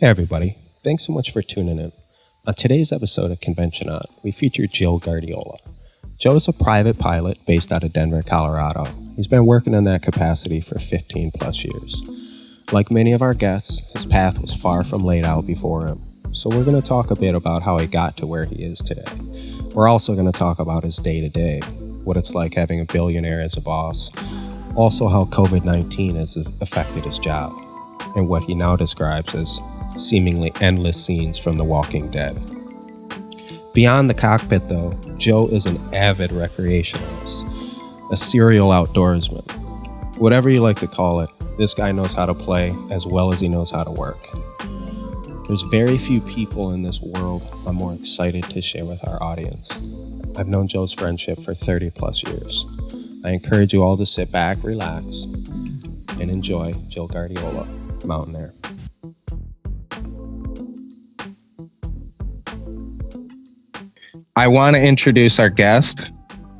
Hey everybody, thanks so much for tuning in. On today's episode of conventioNOT, we feature Joe Guardiola. Joe is a private pilot based out of Denver, Colorado. He's been working in that capacity for 15 plus years. Like many of our guests, his path was far from laid out before him. So we're going to talk a bit about how he got to where he is today. We're also going to talk about his day-to-day, what it's like having a billionaire as a boss, also how COVID-19 has affected his job, and what he now describes as seemingly endless scenes from The Walking Dead. Beyond the cockpit, though, Joe is an avid recreationalist, a serial outdoorsman. Whatever you like to call it, this guy knows how to play as well as he knows how to work. There's very few people in this world I'm more excited to share with our audience. I've known Joe's friendship for 30 plus years. I encourage you all to sit back, relax, and enjoy Joe Guardiola, Mountain Air. I want to introduce our guest.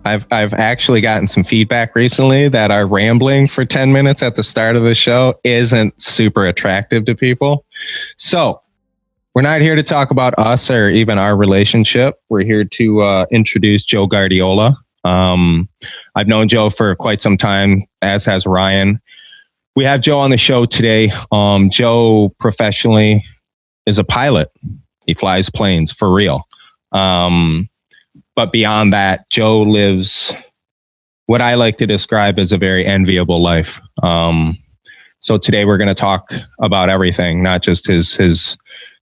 I've actually gotten some feedback recently that our rambling for 10 minutes at the start of the show isn't super attractive to people. So we're not here to talk about us or even our relationship. We're here to introduce Joe Guardiola. I've known Joe for quite some time, as has Ryan. We have Joe on the show today. Joe professionally is a pilot. He flies planes for real. But beyond that, Joe lives what I like to describe as a very enviable life. So today we're going to talk about everything, not just his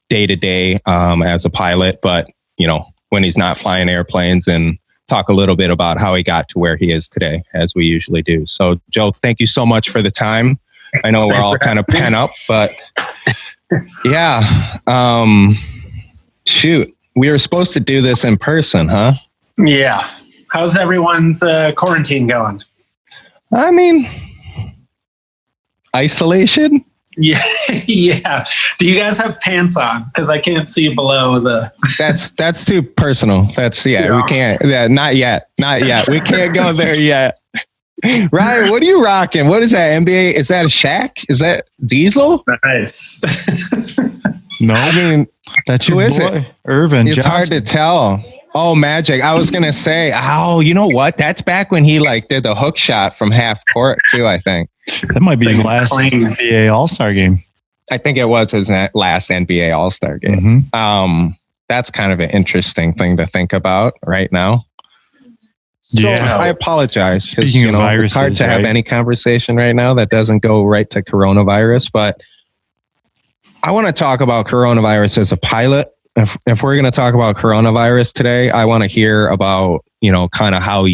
day-to-day as a pilot, but when he's not flying airplanes, and talk a little bit about how he got to where he is today, as we usually do. So Joe, thank you so much for the time. I know we're all kind of pent up, but yeah. Shoot. We were supposed to do this in person, huh? Yeah. How's everyone's quarantine going? I mean, isolation? Yeah. Yeah. Do you guys have pants on? Because I can't see below the... That's too personal. We can't. Yeah, not yet. We can't go there yet. Ryan, what are you rocking? What is that, NBA? Is that a Shaq? Is that Diesel? Nice. No, I mean, that's your boy, Irvin It's Johnson. hard to tell. Oh, Magic. I was going to say, you know what? That's back when he did the hook shot from half court too, I think. That might be his last NBA All-Star game. I think it was his last NBA All-Star game. Mm-hmm. That's kind of an interesting thing to think about right now. So Yeah. I apologize. Speaking of viruses, it's hard to have right? any conversation right now that doesn't go right to coronavirus, but I want to talk about coronavirus as a pilot. If we're going to talk about coronavirus today, I want to hear about, kind of how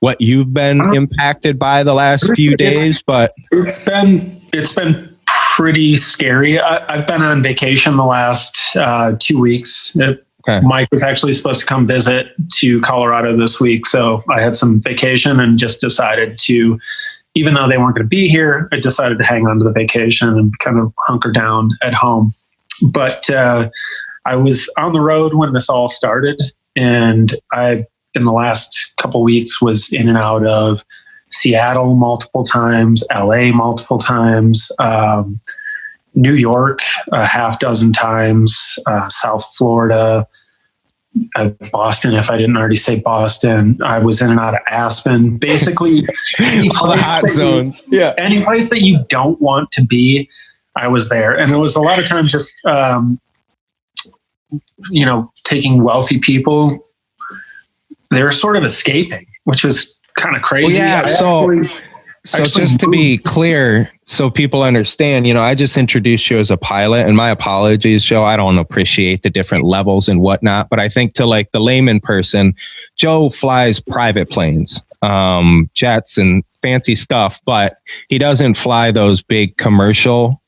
what you've been impacted by the last few days. But it's been pretty scary. I've been on vacation the last 2 weeks. okay. Mike was actually supposed to come visit to Colorado this week. So I had some vacation and just decided to, even though they weren't going to be here, I decided to hang on to the vacation and kind of hunker down at home. But I was on the road when this all started, and I, in the last couple of weeks, was in and out of Seattle multiple times, LA multiple times, New York a half dozen times, South Florida, Boston, if I didn't already say Boston. I was in and out of Aspen. Basically, all the hot zones. Any place that you don't want to be, I was there. And it was a lot of times just, taking wealthy people, they were sort of escaping, which was kind of crazy. Well, yeah. So just to be clear, so people understand, I just introduced you as a pilot, and my apologies, Joe. I don't appreciate the different levels and whatnot, but I think to the layman person, Joe flies private planes, jets and fancy stuff, but he doesn't fly those big commercial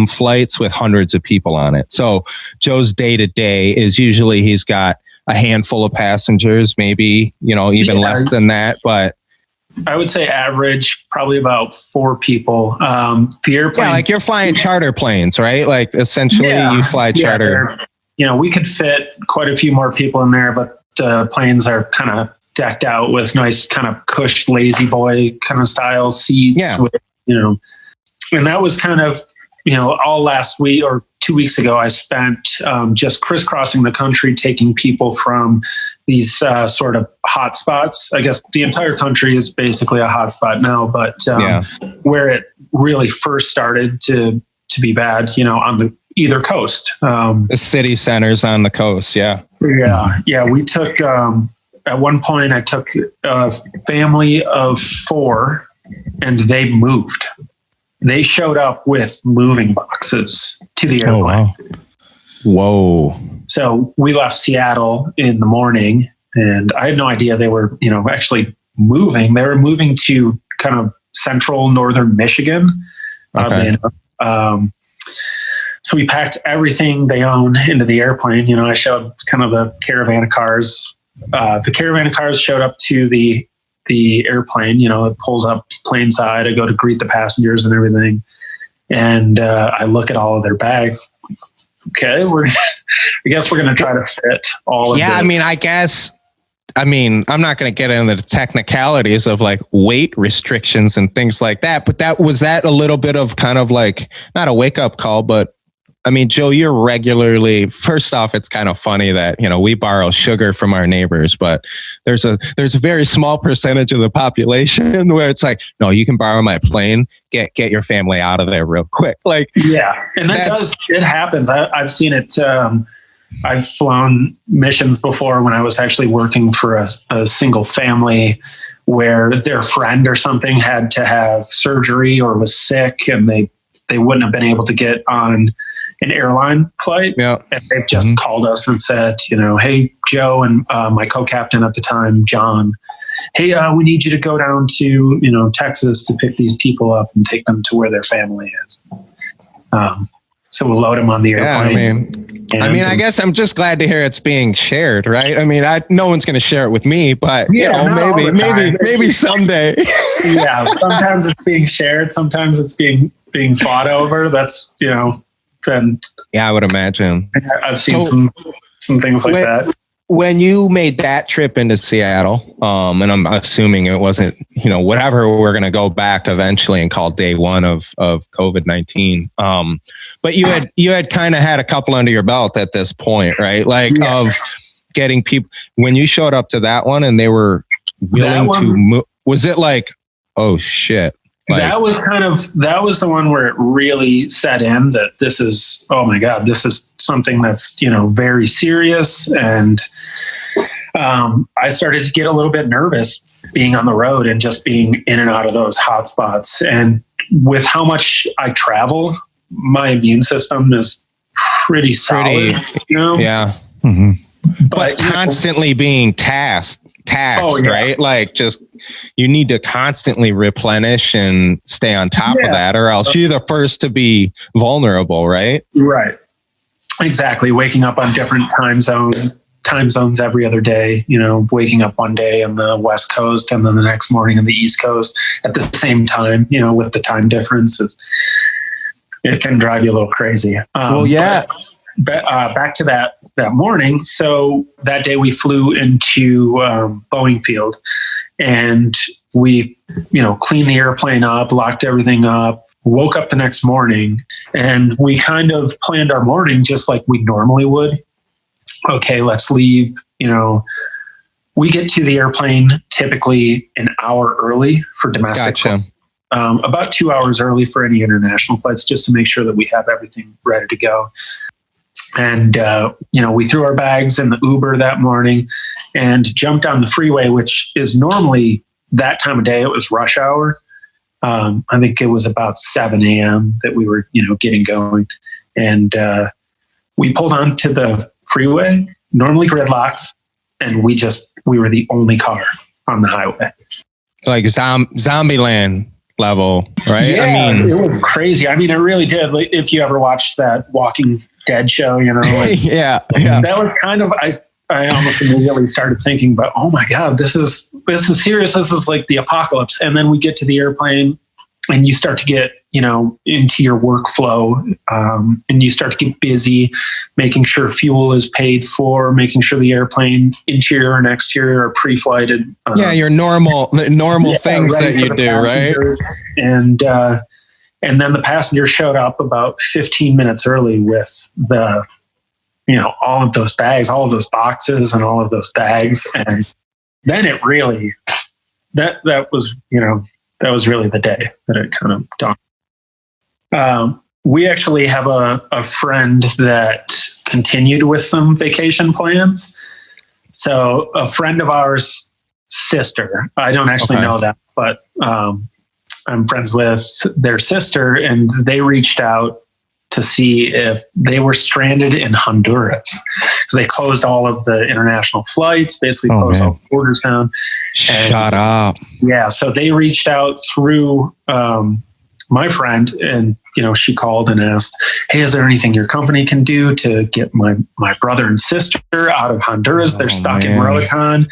flights with hundreds of people on it. So Joe's day to day is usually he's got a handful of passengers, maybe, even less than that, but I would say average, probably about 4 people. The airplane, yeah, you're flying charter planes, right? Essentially, you fly charter. We could fit quite a few more people in there, but the planes are kind of decked out with nice kind of cush lazy boy kind of style seats. Yeah. With, and that was kind of all last week or 2 weeks ago, I spent just crisscrossing the country, taking people from these sort of hot spots. I guess the entire country is basically a hot spot now, but where it really first started to be bad, on the either coast. The city centers on the coast. Yeah. Yeah. We took, at one point I took a family of 4 and they moved. They showed up with moving boxes to the airplane. Oh, wow. Whoa. So we left Seattle in the morning and I had no idea they were, actually moving. They were moving to kind of central northern Michigan. Okay. So we packed everything they own into the airplane. I showed kind of the caravan of cars. The caravan of cars showed up to the airplane. It pulls up plane side. I go to greet the passengers and everything. And I look at all of their bags. Okay, I guess we're going to try to fit all of Yeah, this. I'm not going to get into the technicalities of like weight restrictions and things like that, but that was a little bit of kind of like, not a wake up call, but Joe, you're regularly, first off, it's kind of funny that, we borrow sugar from our neighbors, but there's a very small percentage of the population where it's like, no, you can borrow my plane, get your family out of there real quick. Like, yeah. And it happens. I've seen it. I've flown missions before when I was actually working for a single family where their friend or something had to have surgery or was sick and they wouldn't have been able to get on an airline flight. Yeah. And they just called us and said, hey, Joe and my co-captain at the time, John, hey, we need you to go down to, Texas to pick these people up and take them to where their family is. So we'll load them on the airplane. I guess I'm just glad to hear it's being shared, right? No one's going to share it with me, but maybe someday. Yeah. Sometimes it's being shared. Sometimes it's being fought over. That's, and yeah, I would imagine. I've seen some things like that. When you made that trip into Seattle, and I'm assuming it wasn't, whatever, we're going to go back eventually and call day 1 of COVID-19. But you had kind of had a couple under your belt at this point, right? Like of getting people, when you showed up to that one and they were willing to move, was it like, oh shit? Like, that was the one where it really set in that this is, oh my God, this is something that's, very serious. And I started to get a little bit nervous being on the road and just being in and out of those hot spots. And with how much I travel, my immune system is pretty solid, Yeah. Mm-hmm. But constantly being taxed, right? Like just, you need to constantly replenish and stay on top of that, or else you're the first to be vulnerable, right? Right. Exactly. Waking up on different time zones every other day, waking up one day on the West Coast and then the next morning on the East Coast at the same time, with the time differences, it can drive you a little crazy. Back to that morning. So that day we flew into Boeing Field and we, cleaned the airplane up, locked everything up, woke up the next morning, and we kind of planned our morning just like we normally would. Okay, let's leave. We get to the airplane typically an hour early for domestic. Gotcha. About 2 hours early for any international flights, just to make sure that we have everything ready to go. And, we threw our bags in the Uber that morning and jumped on the freeway, which is normally that time of day. It was rush hour. I think it was about 7 a.m. that we were, getting going. And we pulled onto the freeway, normally gridlocks, and we were the only car on the highway. Like Zombieland level, right? Yeah, it was crazy. It really did. Like, if you ever watched that Walking Dead show, like, yeah. That was kind of, I almost immediately started thinking, but oh my God, this is serious. This is like the apocalypse. And then we get to the airplane and you start to get, into your workflow, and you start to get busy making sure fuel is paid for, making sure the airplane interior and exterior are pre-flighted. Your normal things that you do, right? And, And then the passenger showed up about 15 minutes early with all of those bags, all of those boxes and all of those bags. And then it really, that was really the day that it kind of dawned. We actually have a friend that continued with some vacation plans. So a friend of ours' sister, I don't actually know that, but I'm friends with their sister, and they reached out to see if they were stranded in Honduras because they closed all of the international flights, basically closed all the borders down. Shut up. Yeah. So they reached out through my friend, and she called and asked, "Hey, is there anything your company can do to get my brother and sister out of Honduras? They're stuck in Roatan."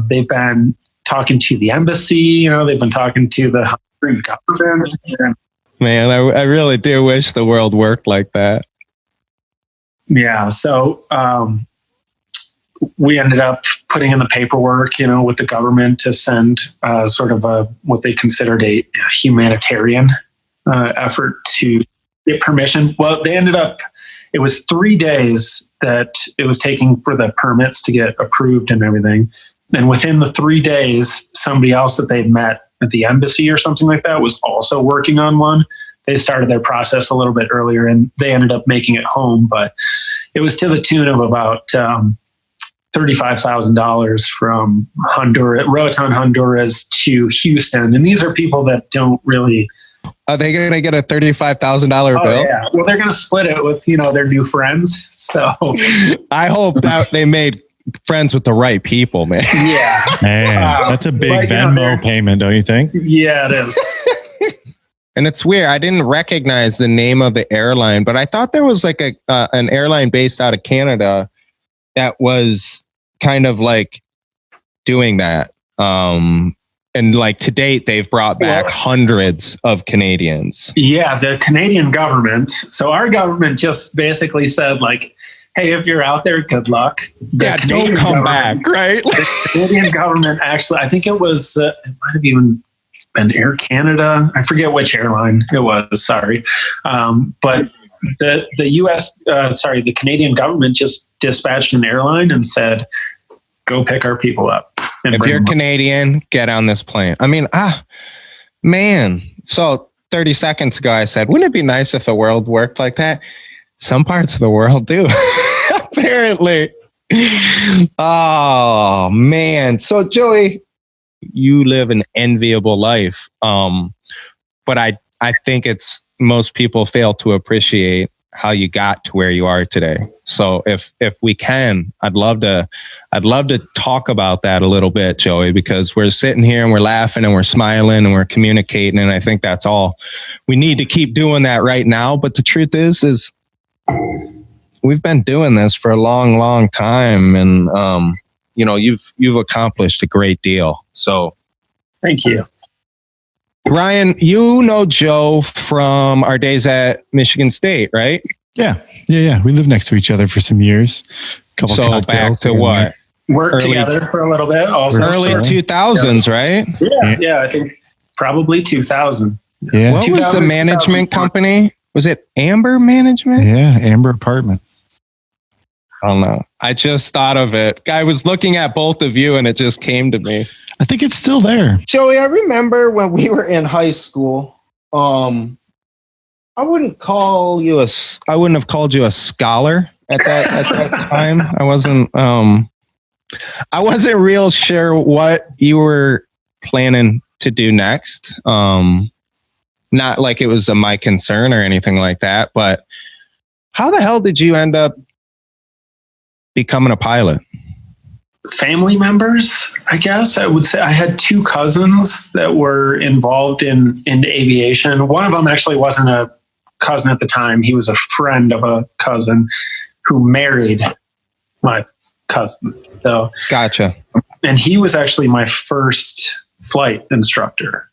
They've been talking to the embassy. They've been talking to the Honduran government. Man, I really do wish the world worked like that. Yeah. So we ended up putting in the paperwork, with the government to send sort of what they considered a humanitarian effort to get permission. Well, it was 3 days that it was taking for the permits to get approved and everything. And within the 3 days, somebody else that they'd met at the embassy or something like that was also working on one. They started their process a little bit earlier, and they ended up making it home, but it was to the tune of about $35,000 from Roatan, Honduras to Houston. And these are people that don't really... Are they going to get a $35,000 bill? Yeah. Well, they're going to split it with, their new friends. So I hope that they made friends with the right people, man. Yeah. Man, that's a big Venmo payment, don't you think? Yeah, it is. And it's weird. I didn't recognize the name of the airline, but I thought there was like an airline based out of Canada that was kind of like doing that. And like to date, they've brought back hundreds of Canadians. Yeah, the Canadian government. So our government just basically said like, hey, if you're out there, good luck. Don't come back, right? The Canadian government actually, I think it was, it might have even been Air Canada. I forget which airline it was, sorry. But the the Canadian government just dispatched an airline and said, go pick our people up. If you're Canadian, get on this plane. I mean, man. So 30 seconds ago, I said, wouldn't it be nice if the world worked like that? Some parts of the world do, apparently. Oh, man. So, Joey, you live an enviable life. But I think most people fail to appreciate how you got to where you are today. So if we can, I'd love to talk about that a little bit, Joey, because we're sitting here and we're laughing and we're smiling and we're communicating. And I think that's all we need to keep doing that right now. But the truth is we've been doing this for a long, long time. And, you've accomplished a great deal. So thank you. Ryan, you know Joe from our days at Michigan State, right? Yeah. We lived next to each other for some years. Couple back to what? Worked together for a little bit. Also, early 2000s, right? Yeah. I think probably 2000. Yeah. What was the management company? Was it Amber Management? Yeah, Amber Apartments. I don't know. I just thought of it. I was looking at both of you and it just came to me. I think it's still there. Joey, I remember when we were in high school, I wouldn't have called you a scholar at that time. I wasn't real sure what you were planning to do next. Not like it was my concern or anything like that, but how the hell did you end up becoming a pilot? Family members, I guess. I would say I had two cousins that were involved in aviation. One of them actually wasn't a cousin at the time. He was a friend of a cousin who married my cousin. So gotcha. And he was actually my first flight instructor.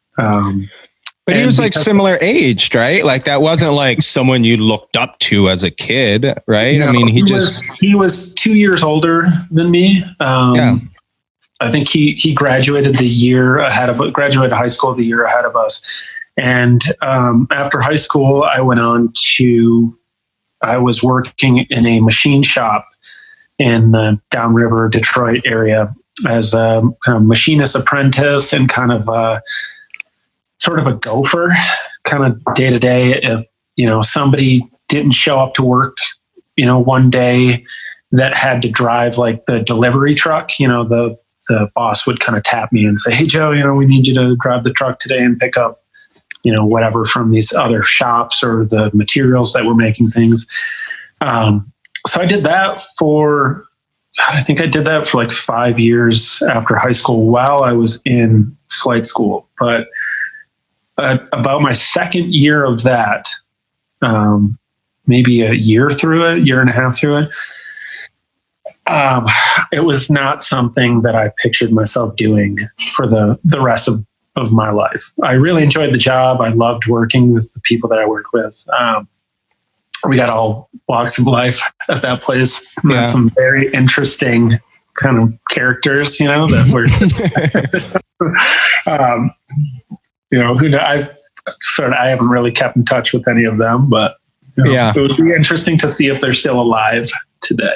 But he was like similar aged, right? Like that wasn't like someone you looked up to as a kid, right? No, I mean, he was 2 years older than me. I think he graduated high school the year ahead of us. And after high school, I was working in a machine shop in the downriver Detroit area as a machinist apprentice and kind of sort of a gopher, kind of day to day. If, somebody didn't show up to work, one day that had to drive like the delivery truck, the boss would kind of tap me and say, "Hey, Joe, we need you to drive the truck today and pick up, whatever from these other shops or the materials that were making things." So I did that for like 5 years after high school while I was in flight school. But about my second year of that, maybe a year and a half through it, it was not something that I pictured myself doing for the rest of my life. I really enjoyed the job. I loved working with the people that I worked with. We got all walks of life at that place. Met some very interesting kind of characters, that were, I haven't really kept in touch with any of them, but it would be interesting to see if they're still alive today.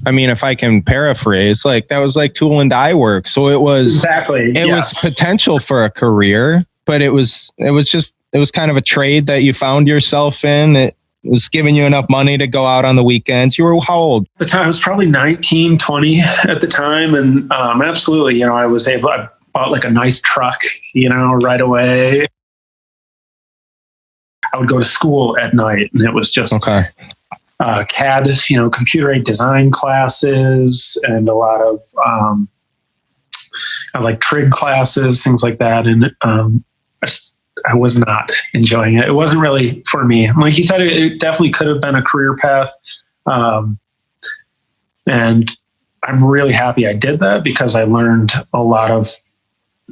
I mean, if I can paraphrase, like that was like tool and die work. So it was was potential for a career, but it was kind of a trade that you found yourself in. It was giving you enough money to go out on the weekends. You were how old? At the time, I was probably 19, 20 at the time. And absolutely, I bought like a nice truck, right away. I would go to school at night and it was just CAD, computer-aided design classes and a lot of like trig classes, things like that. And I was not enjoying it. It wasn't really for me. Like you said, it definitely could have been a career path. And I'm really happy I did that because I learned a lot of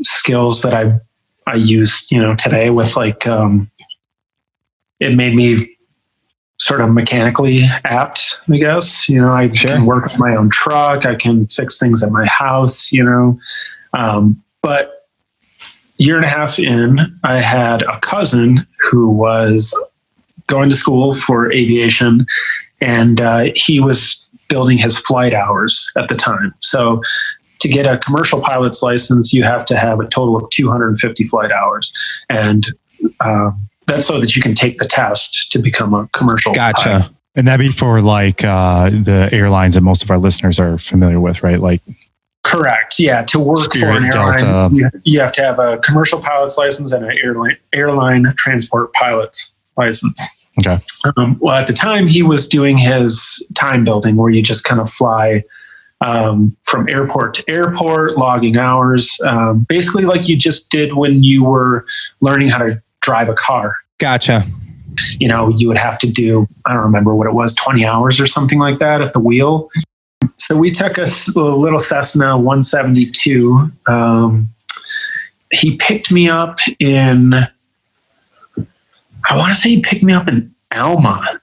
skills that I use, today with like, it made me sort of mechanically apt, I guess. I can work with my own truck. I can fix things at my house, but year and a half in, I had a cousin who was going to school for aviation, and he was building his flight hours at the time. So to get a commercial pilot's license, you have to have a total of 250 flight hours. And that's so that you can take the test to become a commercial pilot. And that'd be for like the airlines that most of our listeners are familiar with, right? Like, correct. Yeah. To work Spirit, for an airline, you have to have a commercial pilot's license and an airline transport pilot's license. Okay. Well, at the time he was doing his time building where you just kind of fly from airport to airport, logging hours, basically like you just did when you were learning how to drive a car. Gotcha. You would have to do, I don't remember what it was, 20 hours or something like that at the wheel. So we took a little Cessna 172. He picked me up in, I want to say he picked me up in Alma,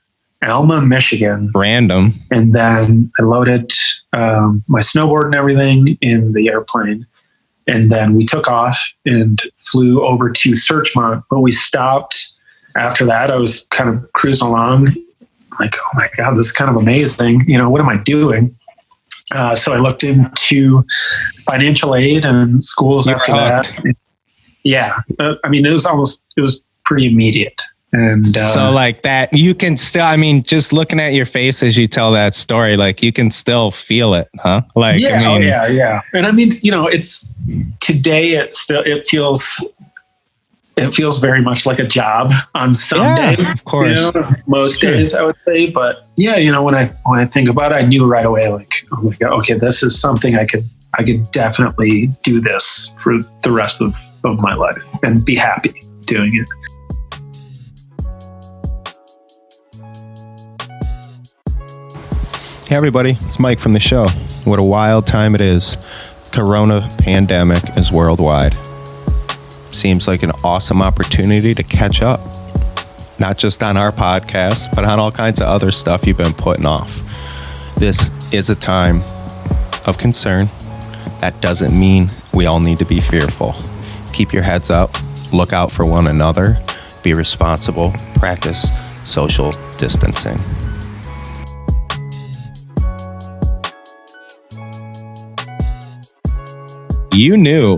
Michigan. Random. And then I loaded my snowboard and everything in the airplane. And then we took off and flew over to Searchmont, but we stopped after that. I was kind of cruising along like, oh my God, this is kind of amazing. What am I doing? So I looked into financial aid and schools after that. Yeah. It was pretty immediate. And so like that, you can still, just looking at your face as you tell that story, like you can still feel it, huh? Like, yeah, yeah. And it's today, it feels very much like a job on some days, of course, most days I would say. But yeah, when I think about it, I knew right away, like, oh my God, okay, this is something I could definitely do this for the rest of my life and be happy doing it. Hey everybody, it's Mike from the show. What a wild time it is. Corona pandemic is worldwide. Seems like an awesome opportunity to catch up. Not just on our podcast, but on all kinds of other stuff you've been putting off. This is a time of concern. That doesn't mean we all need to be fearful. Keep your heads up. look out for one another, be responsible, practice social distancing. You knew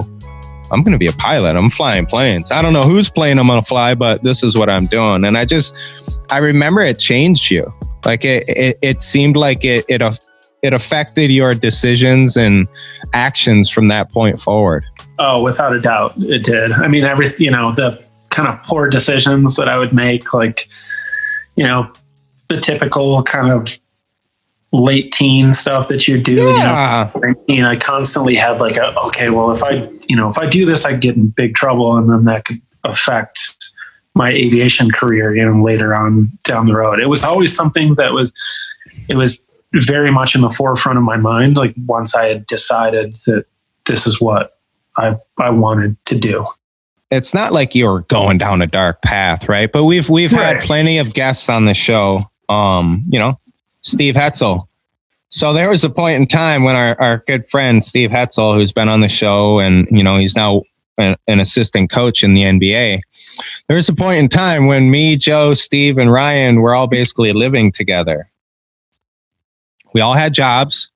I'm going to be a pilot. I'm flying planes. I don't know whose plane I'm going to fly, but this is what I'm doing. And I remember it changed you. Like it seemed like it affected your decisions and actions from that point forward. Oh, without a doubt, it did. I mean, the kind of poor decisions that I would make, like, the typical kind of late teen stuff that you do. Yeah. I constantly had like if I do this, I get in big trouble, and then that could affect my aviation career, later on down the road. It was always something that was very much in the forefront of my mind. Like once I had decided that this is what I wanted to do. It's not like you're going down a dark path, right? But we've had plenty of guests on the show. Steve Hetzel. So there was a point in time when our good friend Steve Hetzel, who's been on the show, and he's now an assistant coach in the NBA. There was a point in time when me, Joe, Steve, and Ryan were all basically living together. We all had jobs.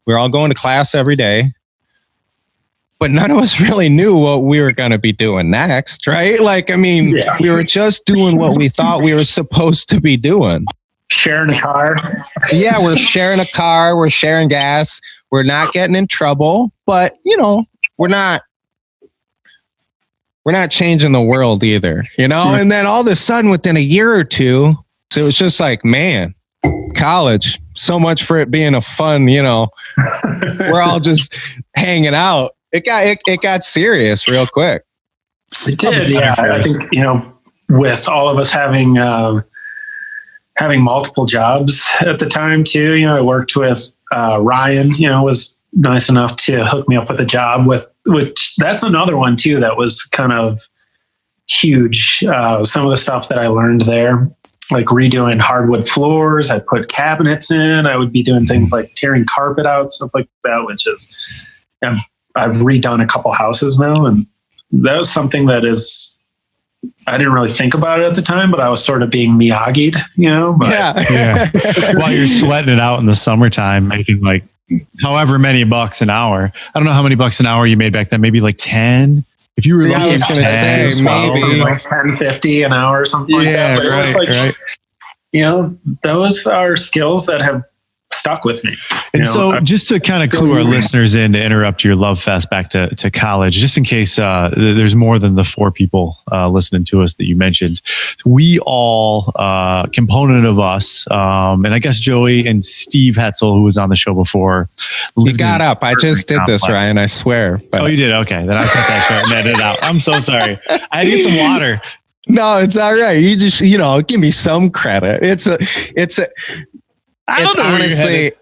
We were all going to class every day. But none of us really knew what we were going to be doing next, right? We were just doing what we thought we were supposed to be doing. Sharing a car. Yeah, we're sharing a car. We're sharing gas. We're not getting in trouble, but we're not changing the world either, And then all of a sudden, within a year or two, it was just like, man, college, so much for it being a fun, we're all just hanging out. It got serious real quick. It did, yeah. I think with all of us having multiple jobs at the time too. I worked with Ryan. Was nice enough to hook me up with a job which that's another one too that was kind of huge. Some of the stuff that I learned there, like redoing hardwood floors. I put cabinets in. I would be doing things like tearing carpet out, stuff like that, which is. I've redone a couple houses now, and that was something that I didn't really think about it at the time, but I was sort of being Miyagi'd, But, yeah. While you're sweating it out in the summertime, making like however many bucks an hour. I don't know how many bucks an hour you made back then. Maybe like 10. If you were I was going to say 12, maybe like 10.50 an hour or something like that. But right. Those are skills that have stuck with me. And so just to kind of clue our listeners in, to interrupt your love fest back to college, just in case there's more than the 4 people listening to us that you mentioned, we all, component of us, and I guess Joey and Steve Hetzel, who was on the show before. You got up. I just did this, Ryan, I swear. But. Oh, you did? Okay. Then I cut that short and edit it out. I'm so sorry. I need some water. No, it's all right. You just, give me some credit. I don't know. Honestly,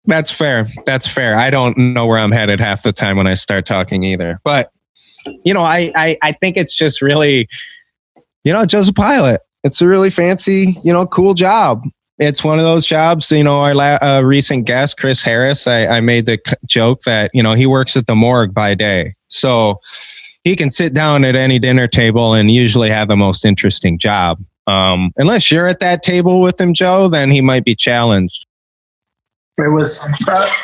that's fair. That's fair. I don't know where I'm headed half the time when I start talking either. But, I think it's just really, Joe's a pilot. It's a really fancy, cool job. It's one of those jobs, our recent guest, Chris Harris, I made the joke that, he works at the morgue by day. So he can sit down at any dinner table and usually have the most interesting job. Unless you're at that table with him, Joe, then he might be challenged. It was,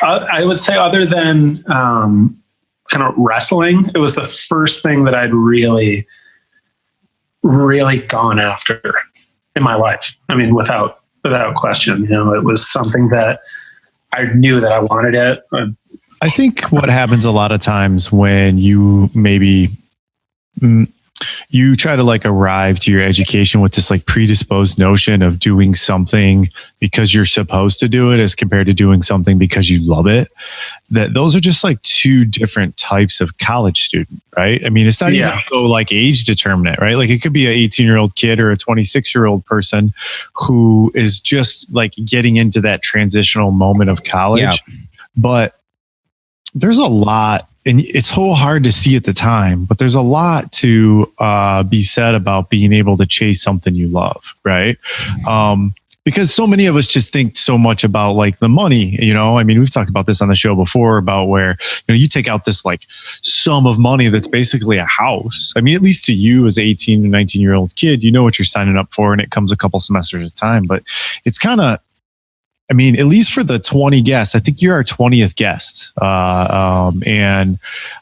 I would say, other than kind of wrestling, it was the first thing that I'd really, really gone after in my life. I mean, without question, it was something that I knew that I wanted it. I think what happens a lot of times when you maybe you try to like arrive to your education with this like predisposed notion of doing something because you're supposed to do it as compared to doing something because you love it, that those are just like 2 different types of college student, right? I mean, it's not even so like age determinant, right? Like it could be an 18-year-old kid or a 26-year-old person who is just like getting into that transitional moment of college. But there's a lot, and it's so hard to see at the time, but there's a lot to be said about being able to chase something you love, right? because so many of us just think so much about like the money, I mean, we've talked about this on the show before about where, you take out this like sum of money that's basically a house. I mean, at least to you as an 18 or 19-year-old kid, you know what you're signing up for, and it comes a couple semesters at a time. But it's kind of, I mean, at least for the 20 guests, I think you're our 20th guest. And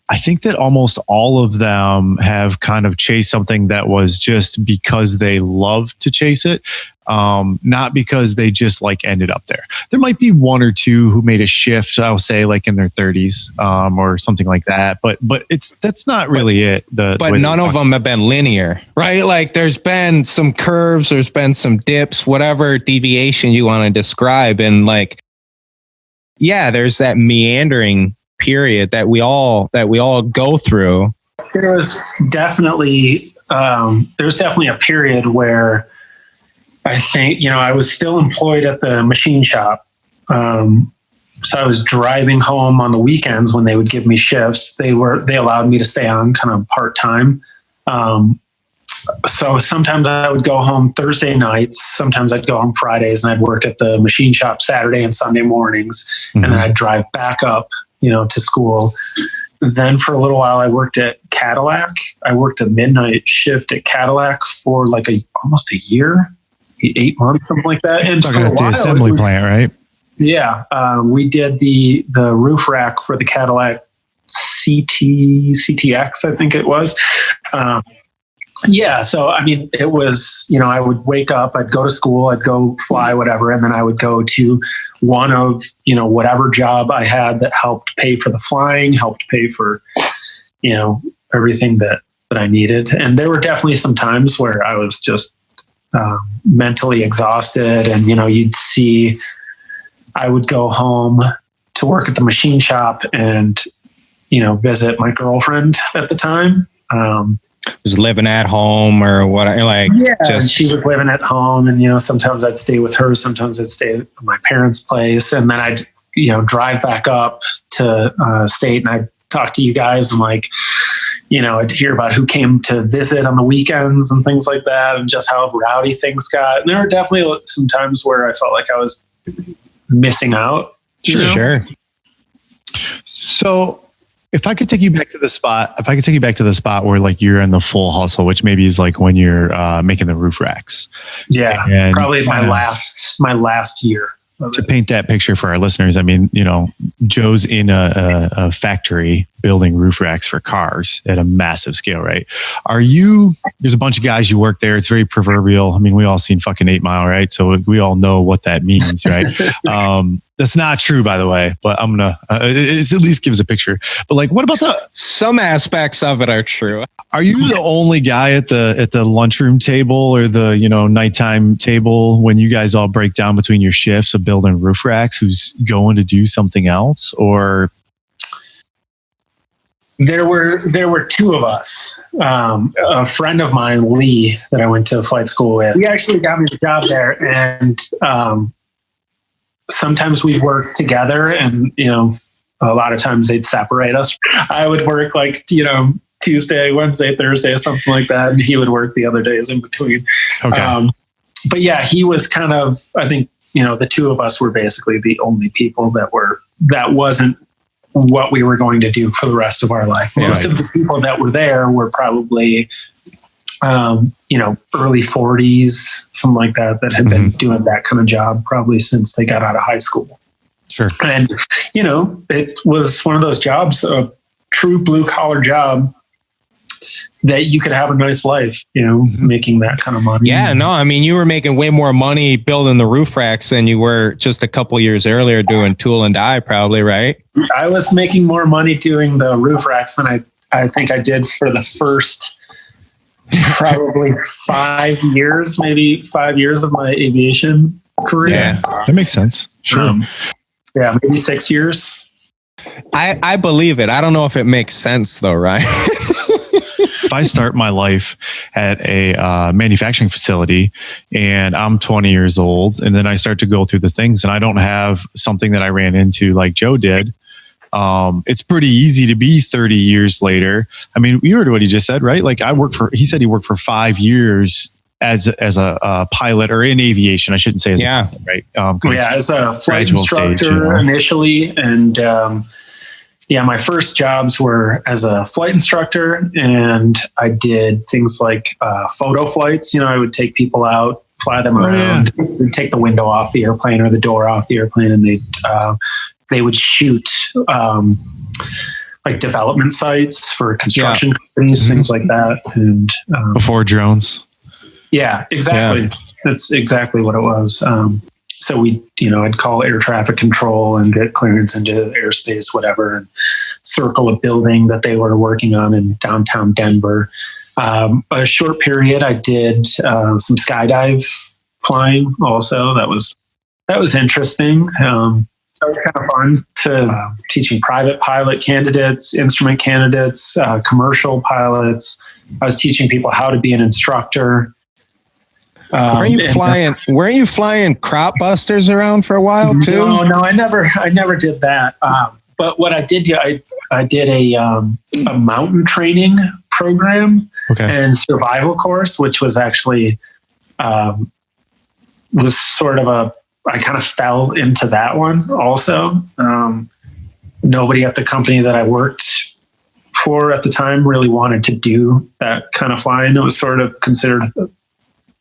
I think that almost all of them have kind of chased something that was just because they love to chase it. Not because they just like ended up there. There might be one or two who made a shift, I'll say like in their 30s, or something like that. But that's not really it. But none of them have been linear, right? Like there's been some curves, there's been some dips, whatever deviation you want to describe. And like, yeah, there's that meandering period that we all go through. There's definitely a period where I think, I was still employed at the machine shop. So I was driving home on the weekends when they would give me shifts. They allowed me to stay on kind of part-time. So sometimes I would go home Thursday nights. Sometimes I'd go home Fridays, and I'd work at the machine shop Saturday and Sunday mornings. Mm-hmm. And then I'd drive back up, to school. Then for a little while, I worked at Cadillac. I worked a midnight shift at Cadillac for like almost a year. 8 months, something like that. And talking about the assembly plant, right? Yeah. We did the roof rack for the Cadillac CTX, I think it was. Yeah. So, I mean, it was, I would wake up, I'd go to school, I'd go fly, whatever. And then I would go to one of, whatever job I had that helped pay for the flying, helped pay for, everything that I needed. And there were definitely some times where I was just, mentally exhausted, and I would go home to work at the machine shop and visit my girlfriend at the time, was living at home or what, like and she was living at home, and sometimes I'd stay with her, sometimes I'd stay at my parents' place, and then I'd drive back up to state, and I'd talk to you guys, and like I'd hear about who came to visit on the weekends and things like that, and just how rowdy things got. And there were definitely some times where I felt like I was missing out. Sure. So if I could take you back to the spot where like you're in the full hustle, which maybe is like when you're making the roof racks. Yeah. And probably my last year. To paint that picture for our listeners, I mean, Joe's in a factory building roof racks for cars at a massive scale, right? There's a bunch of guys you work there. It's very proverbial. I mean, we all seen fucking 8 Mile, right? So we all know what that means, right? That's not true, by the way, but I'm going to, it at least gives a picture. But like, what about some aspects of it are true. Are you the only guy at the lunchroom table or the, nighttime table when you guys all break down between your shifts of building roof racks who's going to do something else? Or there were two of us. A friend of mine, Lee, that I went to flight school with, he actually got me the job there. And sometimes we'd work together, and, a lot of times they'd separate us. I would work like, Tuesday, Wednesday, Thursday, something like that. And he would work the other days in between. Okay. But yeah, he was kind of, I think, the two of us were basically the only people that wasn't what we were going to do for the rest of our life. Most of the people that were there were probably, early 40s, something like that had been doing that kind of job probably since they got out of high school. Sure. And, it was one of those jobs, a true blue collar job that you could have a nice life, making that kind of money. Yeah, no, I mean, you were making way more money building the roof racks than you were just a couple years earlier doing tool and die, probably, right? I was making more money doing the roof racks than I think I did for the first probably 5 years, maybe 5 years of my aviation career. Yeah, that makes sense. Sure. Yeah, maybe 6 years. I believe it. I don't know if it makes sense though, right? If I start my life at a manufacturing facility and I'm 20 years old, and then I start to go through the things and I don't have something that I ran into like Joe did, it's pretty easy to be 30 years later. I mean, you heard what he just said, right? Like he said he worked for 5 years as a pilot or in aviation, I shouldn't say as a pilot, right? As a flight instructor stage, initially. And my first jobs were as a flight instructor, and I did things like photo flights. I would take people out, fly them around, take the window off the airplane or the door off the airplane, and they would shoot like development sites for construction companies, things like that. And before drones. Yeah, exactly. Yeah. That's exactly what it was. So I'd call air traffic control and get clearance into airspace, whatever, and circle a building that they were working on in downtown Denver. A short period, I did some skydive flying also. That was interesting. That was kind of fun to teaching private pilot candidates, instrument candidates, commercial pilots. I was teaching people how to be an instructor. Weren't you flying crop busters around for a while too? No, I never did that. But what I did, I did a mountain training program and survival course, which was actually was sort of I kind of fell into that one also. Nobody at the company that I worked for at the time really wanted to do that kind of flying. It was sort of considered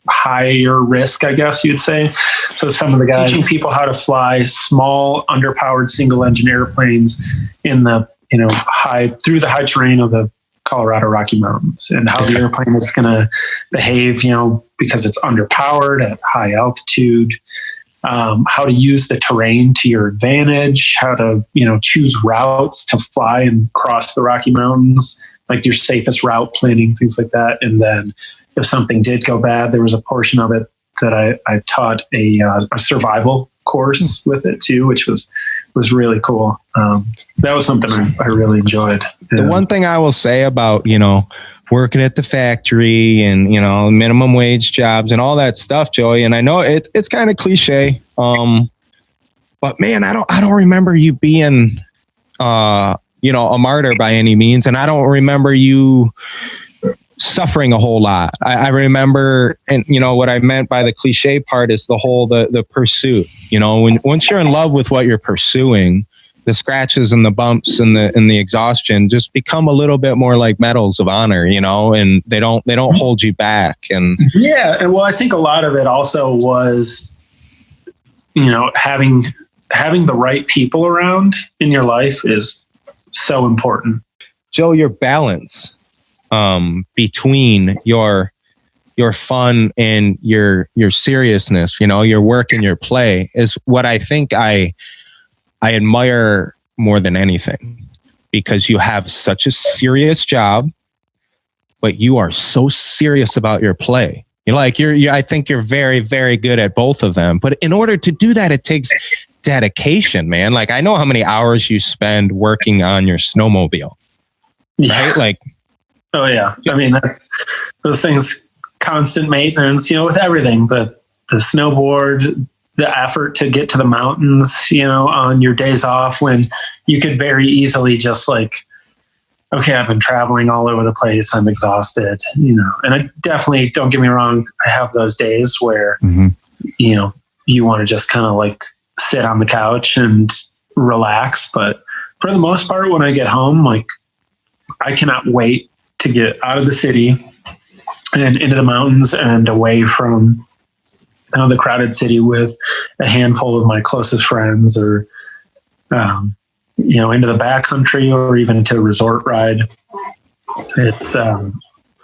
higher risk, I guess you'd say. So some of the guys teaching people how to fly small, underpowered single engine airplanes in the through the high terrain of the Colorado Rocky Mountains, and how the airplane is going to behave, because it's underpowered at high altitude. How to use the terrain to your advantage, how to, choose routes to fly and cross the Rocky Mountains, like your safest route planning, things like that. And then if something did go bad, there was a portion of it that I taught a survival course with it too, which was really cool. That was something I really enjoyed. The one thing I will say about, working at the factory and, minimum wage jobs and all that stuff, Joey. And I know it's kind of cliche. But man, I don't remember you being, a martyr by any means. And I don't remember you suffering a whole lot. I remember, and what I meant by the cliche part is the pursuit, once you're in love with what you're pursuing, the scratches and the bumps and the exhaustion just become a little bit more like medals of honor, and they don't hold you back. And well, I think a lot of it also was, having the right people around in your life is so important. Joe, your balance between your fun and your seriousness, your work and your play is what I think I admire more than anything, because you have such a serious job, but you are so serious about your play. I think you're very, very good at both of them. But in order to do that, it takes dedication, man. Like, I know how many hours you spend working on your snowmobile, right? Like, oh yeah. I mean, that's those things, constant maintenance, with everything, but the snowboard, the effort to get to the mountains, on your days off when you could very easily just I've been traveling all over the place, I'm exhausted, and I definitely, don't get me wrong, I have those days where, you want to just kind of sit on the couch and relax. But for the most part, when I get home, I cannot wait to get out of the city and into the mountains and away from the crowded city with a handful of my closest friends, or, into the backcountry, or even to a resort ride. It's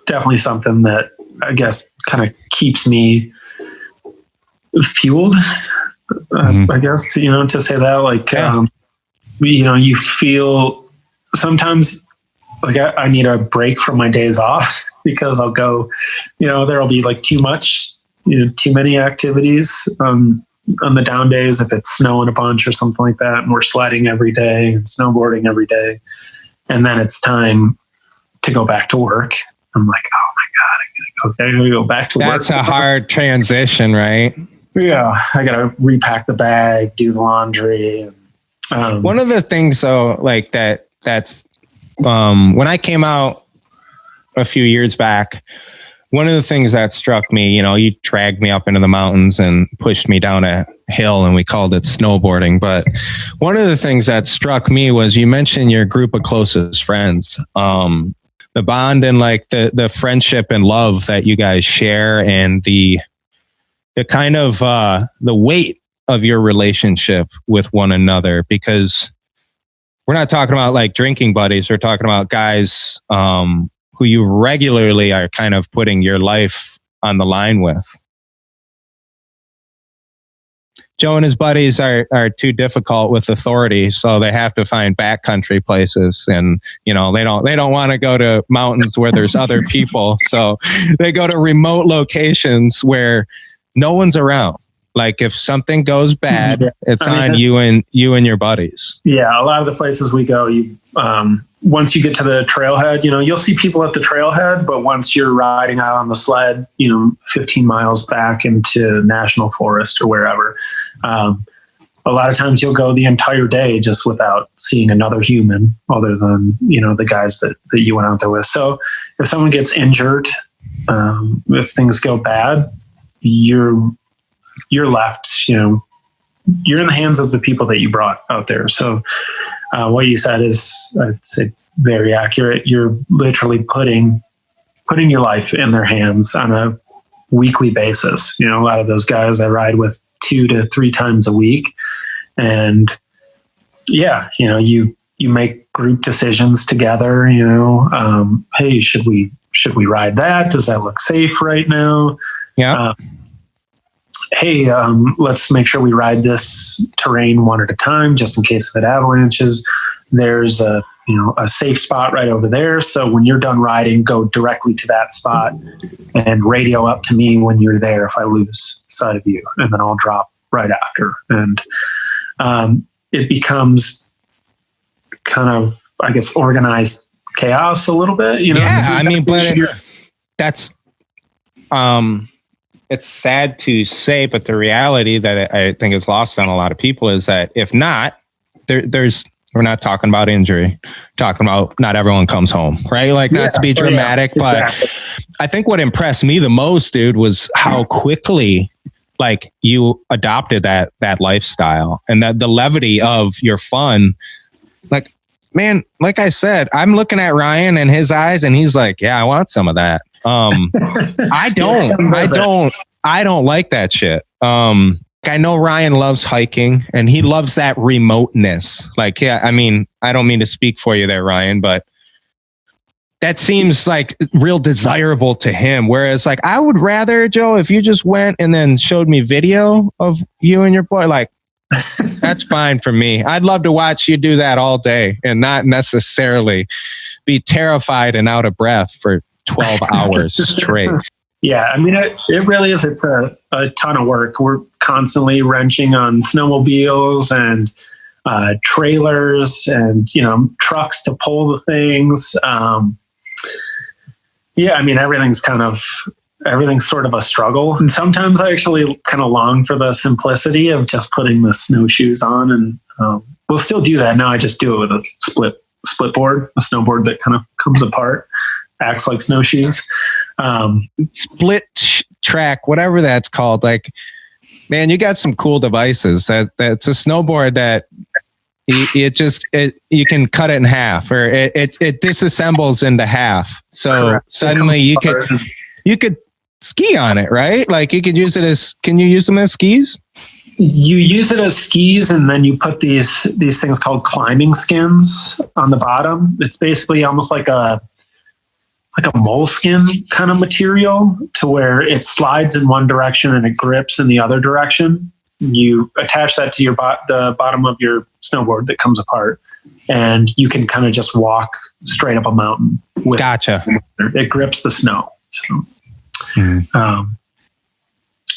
definitely something that I guess kind of keeps me fueled, I guess, to say that, you feel sometimes I need a break from my days off, because I'll go, there'll be too many activities on the down days, if it's snowing a bunch or something like that, and we're sledding every day and snowboarding every day, and then it's time to go back to work. I'm like, oh my God, I gotta go back to work. That's a hard transition, right? Yeah, I gotta repack the bag, do the laundry. One of the things though, that's when I came out a few years back, one of the things that struck me, you dragged me up into the mountains and pushed me down a hill and we called it snowboarding. But one of the things that struck me was you mentioned your group of closest friends, the bond and like the friendship and love that you guys share, and the kind of the weight of your relationship with one another, because we're not talking about like drinking buddies. We're talking about guys who you regularly are kind of putting your life on the line with. Joe and his buddies are too difficult with authority, so they have to find backcountry places, and they don't want to go to mountains where there's other people, so they go to remote locations where no one's around. Like if something goes bad, it's on you and your buddies. Yeah, a lot of the places we go, once you get to the trailhead, you'll see people at the trailhead, but once you're riding out on the sled, 15 miles back into national forest or wherever, a lot of times you'll go the entire day just without seeing another human other than, the guys that you went out there with. So if someone gets injured, if things go bad, you're left, you're in the hands of the people that you brought out there. So what you said is, I'd say, very accurate. You're literally putting your life in their hands on a weekly basis. A lot of those guys I ride with 2 to 3 times a week. And yeah, you make group decisions together, hey, should we ride that? Does that look safe right now? Yeah. Hey, let's make sure we ride this terrain one at a time, just in case of it avalanches. There's a safe spot right over there. So when you're done riding, go directly to that spot and radio up to me when you're there if I lose sight of you, and then I'll drop right after. And it becomes kind of, I guess, organized chaos a little bit. Yeah, but that's it's sad to say, but the reality that I think is lost on a lot of people is that if not, we're not talking about injury, talking about not everyone comes home, right? Like, not to be dramatic, but I think what impressed me the most, dude, was how quickly like you adopted that lifestyle, and that the levity of your fun. Like, man, like I said, I'm looking at Ryan and his eyes and he's like, yeah, I want some of that. I don't like that shit. I know Ryan loves hiking and he loves that remoteness. Like, yeah, I don't mean to speak for you there, Ryan, but that seems like real desirable to him. Whereas like, I would rather, Joe, if you just went and then showed me video of you and your boy, like, that's fine for me. I'd love to watch you do that all day and not necessarily be terrified and out of breath for 12 hours straight. Yeah, it really is. It's a ton of work. We're constantly wrenching on snowmobiles and trailers and, trucks to pull the things. Everything's sort of a struggle. And sometimes I actually kind of long for the simplicity of just putting the snowshoes on. And we'll still do that. Now I just do it with a split board, a snowboard that kind of comes apart, acts like snowshoes. Split track, whatever that's called. Like, man, you got some cool devices. That's a snowboard that you can cut it in half, or it disassembles into half. So suddenly you could ski on it, right? Like you could use it as, can you use them as skis? You use it as skis, and then you put these things called climbing skins on the bottom. It's basically almost like a moleskin kind of material, to where it slides in one direction and it grips in the other direction. You attach that to the bottom of your snowboard that comes apart, and you can kind of just walk straight up a mountain with Gotcha. It grips the snow.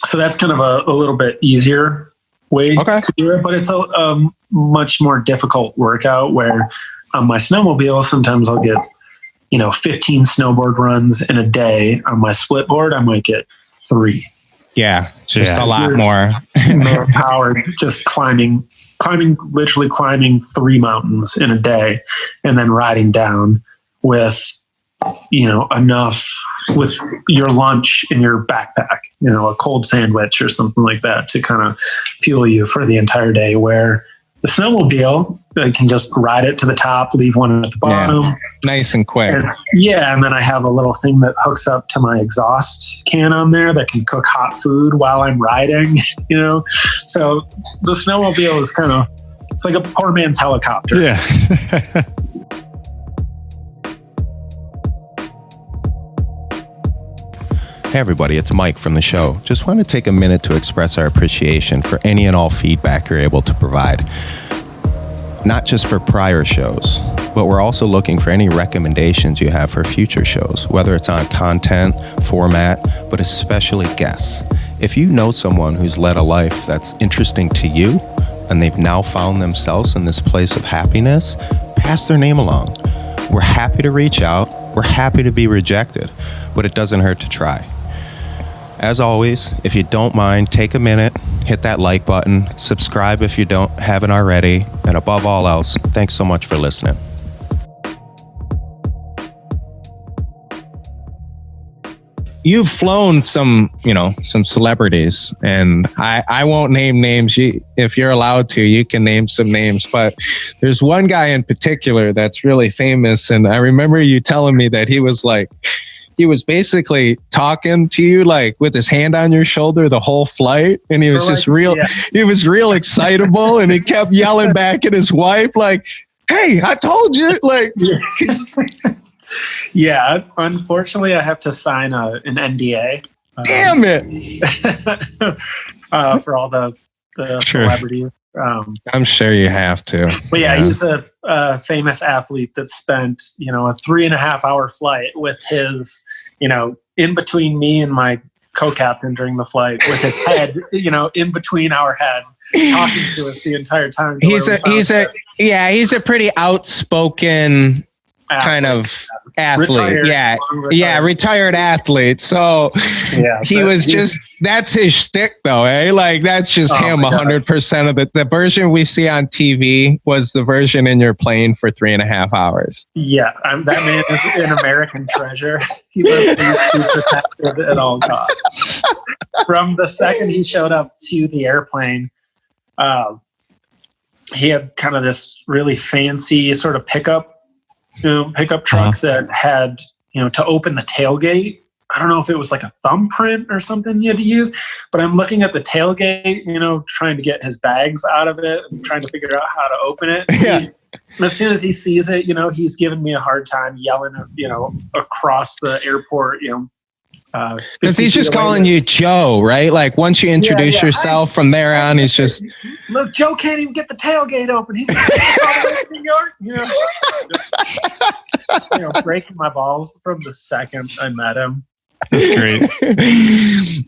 So that's kind of a little bit easier way to do it, but it's a much more difficult workout, where on my snowmobile, sometimes I'll get 15 snowboard runs in a day. On my split board, I might get 3. Yeah, just a lot more power, just literally climbing 3 mountains in a day, and then riding down with, enough with your lunch in your backpack, a cold sandwich or something like that to kind of fuel you for the entire day. Where the snowmobile, I can just ride it to the top, leave one at the bottom. Yeah. Nice and quick. And then I have a little thing that hooks up to my exhaust can on there that can cook hot food while I'm riding, So the snowmobile is it's like a poor man's helicopter. Yeah. Hey everybody, it's Mike from the show. Just want to take a minute to express our appreciation for any and all feedback you're able to provide. Not just for prior shows, but we're also looking for any recommendations you have for future shows, whether it's on content, format, but especially guests. If you know someone who's led a life that's interesting to you, and they've now found themselves in this place of happiness, pass their name along. We're happy to reach out. We're happy to be rejected, but it doesn't hurt to try. As always, if you don't mind, take a minute, hit that like button, subscribe if you haven't already, and above all else, thanks so much for listening. You've flown some celebrities, and I won't name names. If you're allowed to, you can name some names, but there's one guy in particular that's really famous. And I remember you telling me that he was basically talking to you like with his hand on your shoulder the whole flight. And he was he was real excitable, and he kept yelling back at his wife like, "Hey, I told you." Like, yeah, unfortunately I have to sign an NDA. Damn it. For all the celebrities. I'm sure you have to. But yeah, he's a famous athlete that spent, a 3.5 hour flight with his, in between me and my co-captain during the flight, with his head, in between our heads, talking to us the entire time. He's a pretty outspoken kind of athlete. Retired athlete. So he was that's his shtick though, eh? Like that's just him 100% of it. The version we see on TV was the version in your plane for 3.5 hours. Yeah, that man is an American treasure. He must be protected at all costs. From the second he showed up to the airplane, he had kind of this really fancy sort of pickup truck that had, to open the tailgate. I don't know if it was like a thumbprint or something you had to use, but I'm looking at the tailgate, trying to get his bags out of it and trying to figure out how to open it. Yeah. As soon as he sees it, he's giving me a hard time, yelling, across the airport, because he's just calling you Joe, right? Like once you introduce yourself, from there on, he's just look. Joe can't even get the tailgate open. He's New York, breaking my balls from the second I met him. That's great.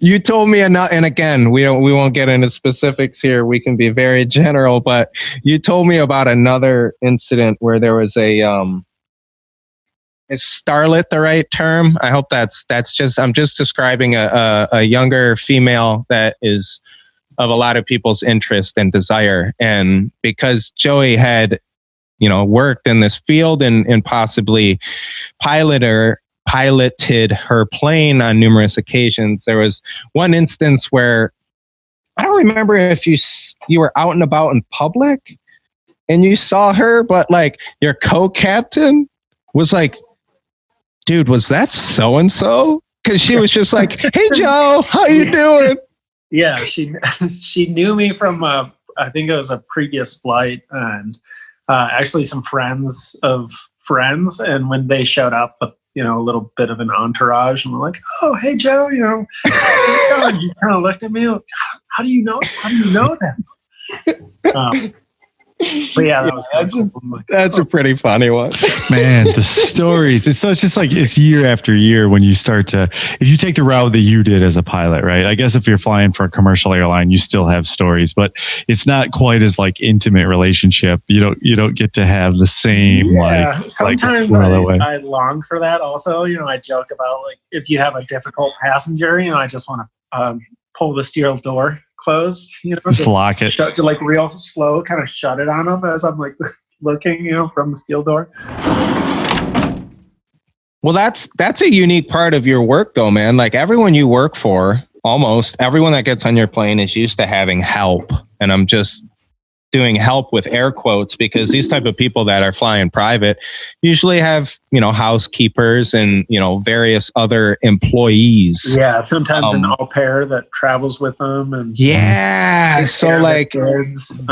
You told me enough, and again, we won't get into specifics here. We can be very general, but you told me about another incident where there was is starlet the right term? I hope I'm just describing a younger female that is of a lot of people's interest and desire. And because Joey had, worked in this field and possibly piloted her plane on numerous occasions, there was one instance where I don't remember if you were out and about in public and you saw her, but like your co-captain was like, "Dude, was that so-and-so?" Because she was just like, "Hey, Joe, how you doing?" Yeah, she knew me from, I think it was a previous flight, and actually some friends of friends. And when they showed up with, a little bit of an entourage, and we're like, "Oh, hey, Joe, you kind of looked at me like, how do you know them? But yeah, that was that's a pretty funny one. Man, the stories. It's just like it's year after year when you start to, if you take the route that you did as a pilot, right? I guess if you're flying for a commercial airline, you still have stories, but it's not quite as like intimate relationship. You don't get to have the same sometimes I long for that also. I joke about like if you have a difficult passenger, I just want to pull the steel door closed, just lock it, to like real slow, kind of shut it on them as I'm like looking, from the steel door. Well, that's a unique part of your work though, man. Like everyone you work for, almost everyone that gets on your plane is used to having help. And I'm just doing help with air quotes because these type of people that are flying private usually have, housekeepers and, various other employees. Yeah, sometimes an au pair that travels with them, and so like kids.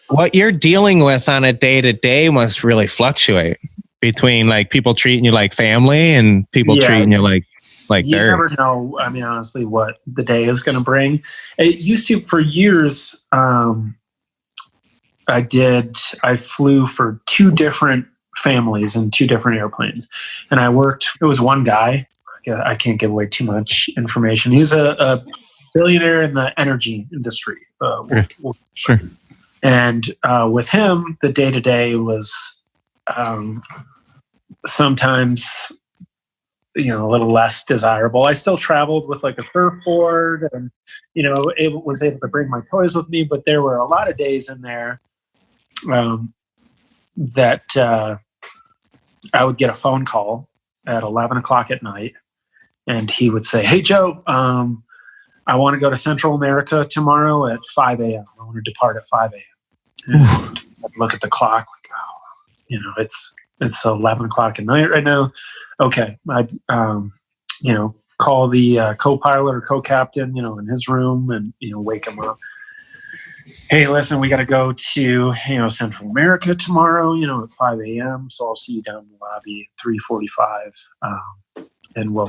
What you're dealing with on a day to day must really fluctuate between like people treating you like family and people treating you like you dirt. Never know. I mean, honestly, what the day is going to bring. It used to, for years. I flew for 2 different families in 2 different airplanes, and it was one guy. I can't give away too much information. He was a billionaire in the energy industry. Sure. And with him, the day to day was sometimes a little less desirable. I still traveled with like a surfboard, and was able to bring my toys with me. But there were a lot of days in there that I would get a phone call at 11 o'clock at night, and he would say, "Hey, Joe, I want to go to Central America tomorrow at 5 a.m. I want to depart at 5 a.m." And I'd look at the clock, like, it's 11 o'clock at night right now. Okay, I'd call the co-pilot or co-captain, in his room, and wake him up. Hey, listen, we got to go to Central America tomorrow, at 5 a.m. So I'll see you down in the lobby at 3:45.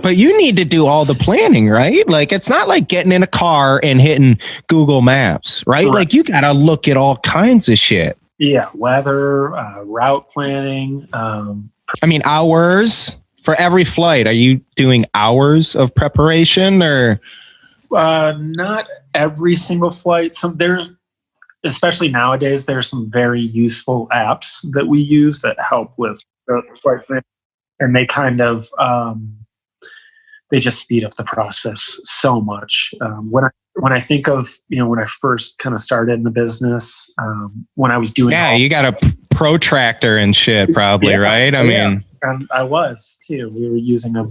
But you need to do all the planning, right? Like it's not like getting in a car and hitting Google Maps, right? Like you got to look at all kinds of shit. Yeah, weather, route planning. Hours for every flight. Are you doing hours of preparation or? Not every single flight. Especially nowadays, there's some very useful apps that we use that help with the flight planning, and they kind of they just speed up the process so much. When I think of when I first kind of started in the business, when I was doing you got a protractor and shit probably, right? I mean, and I was too. We were using a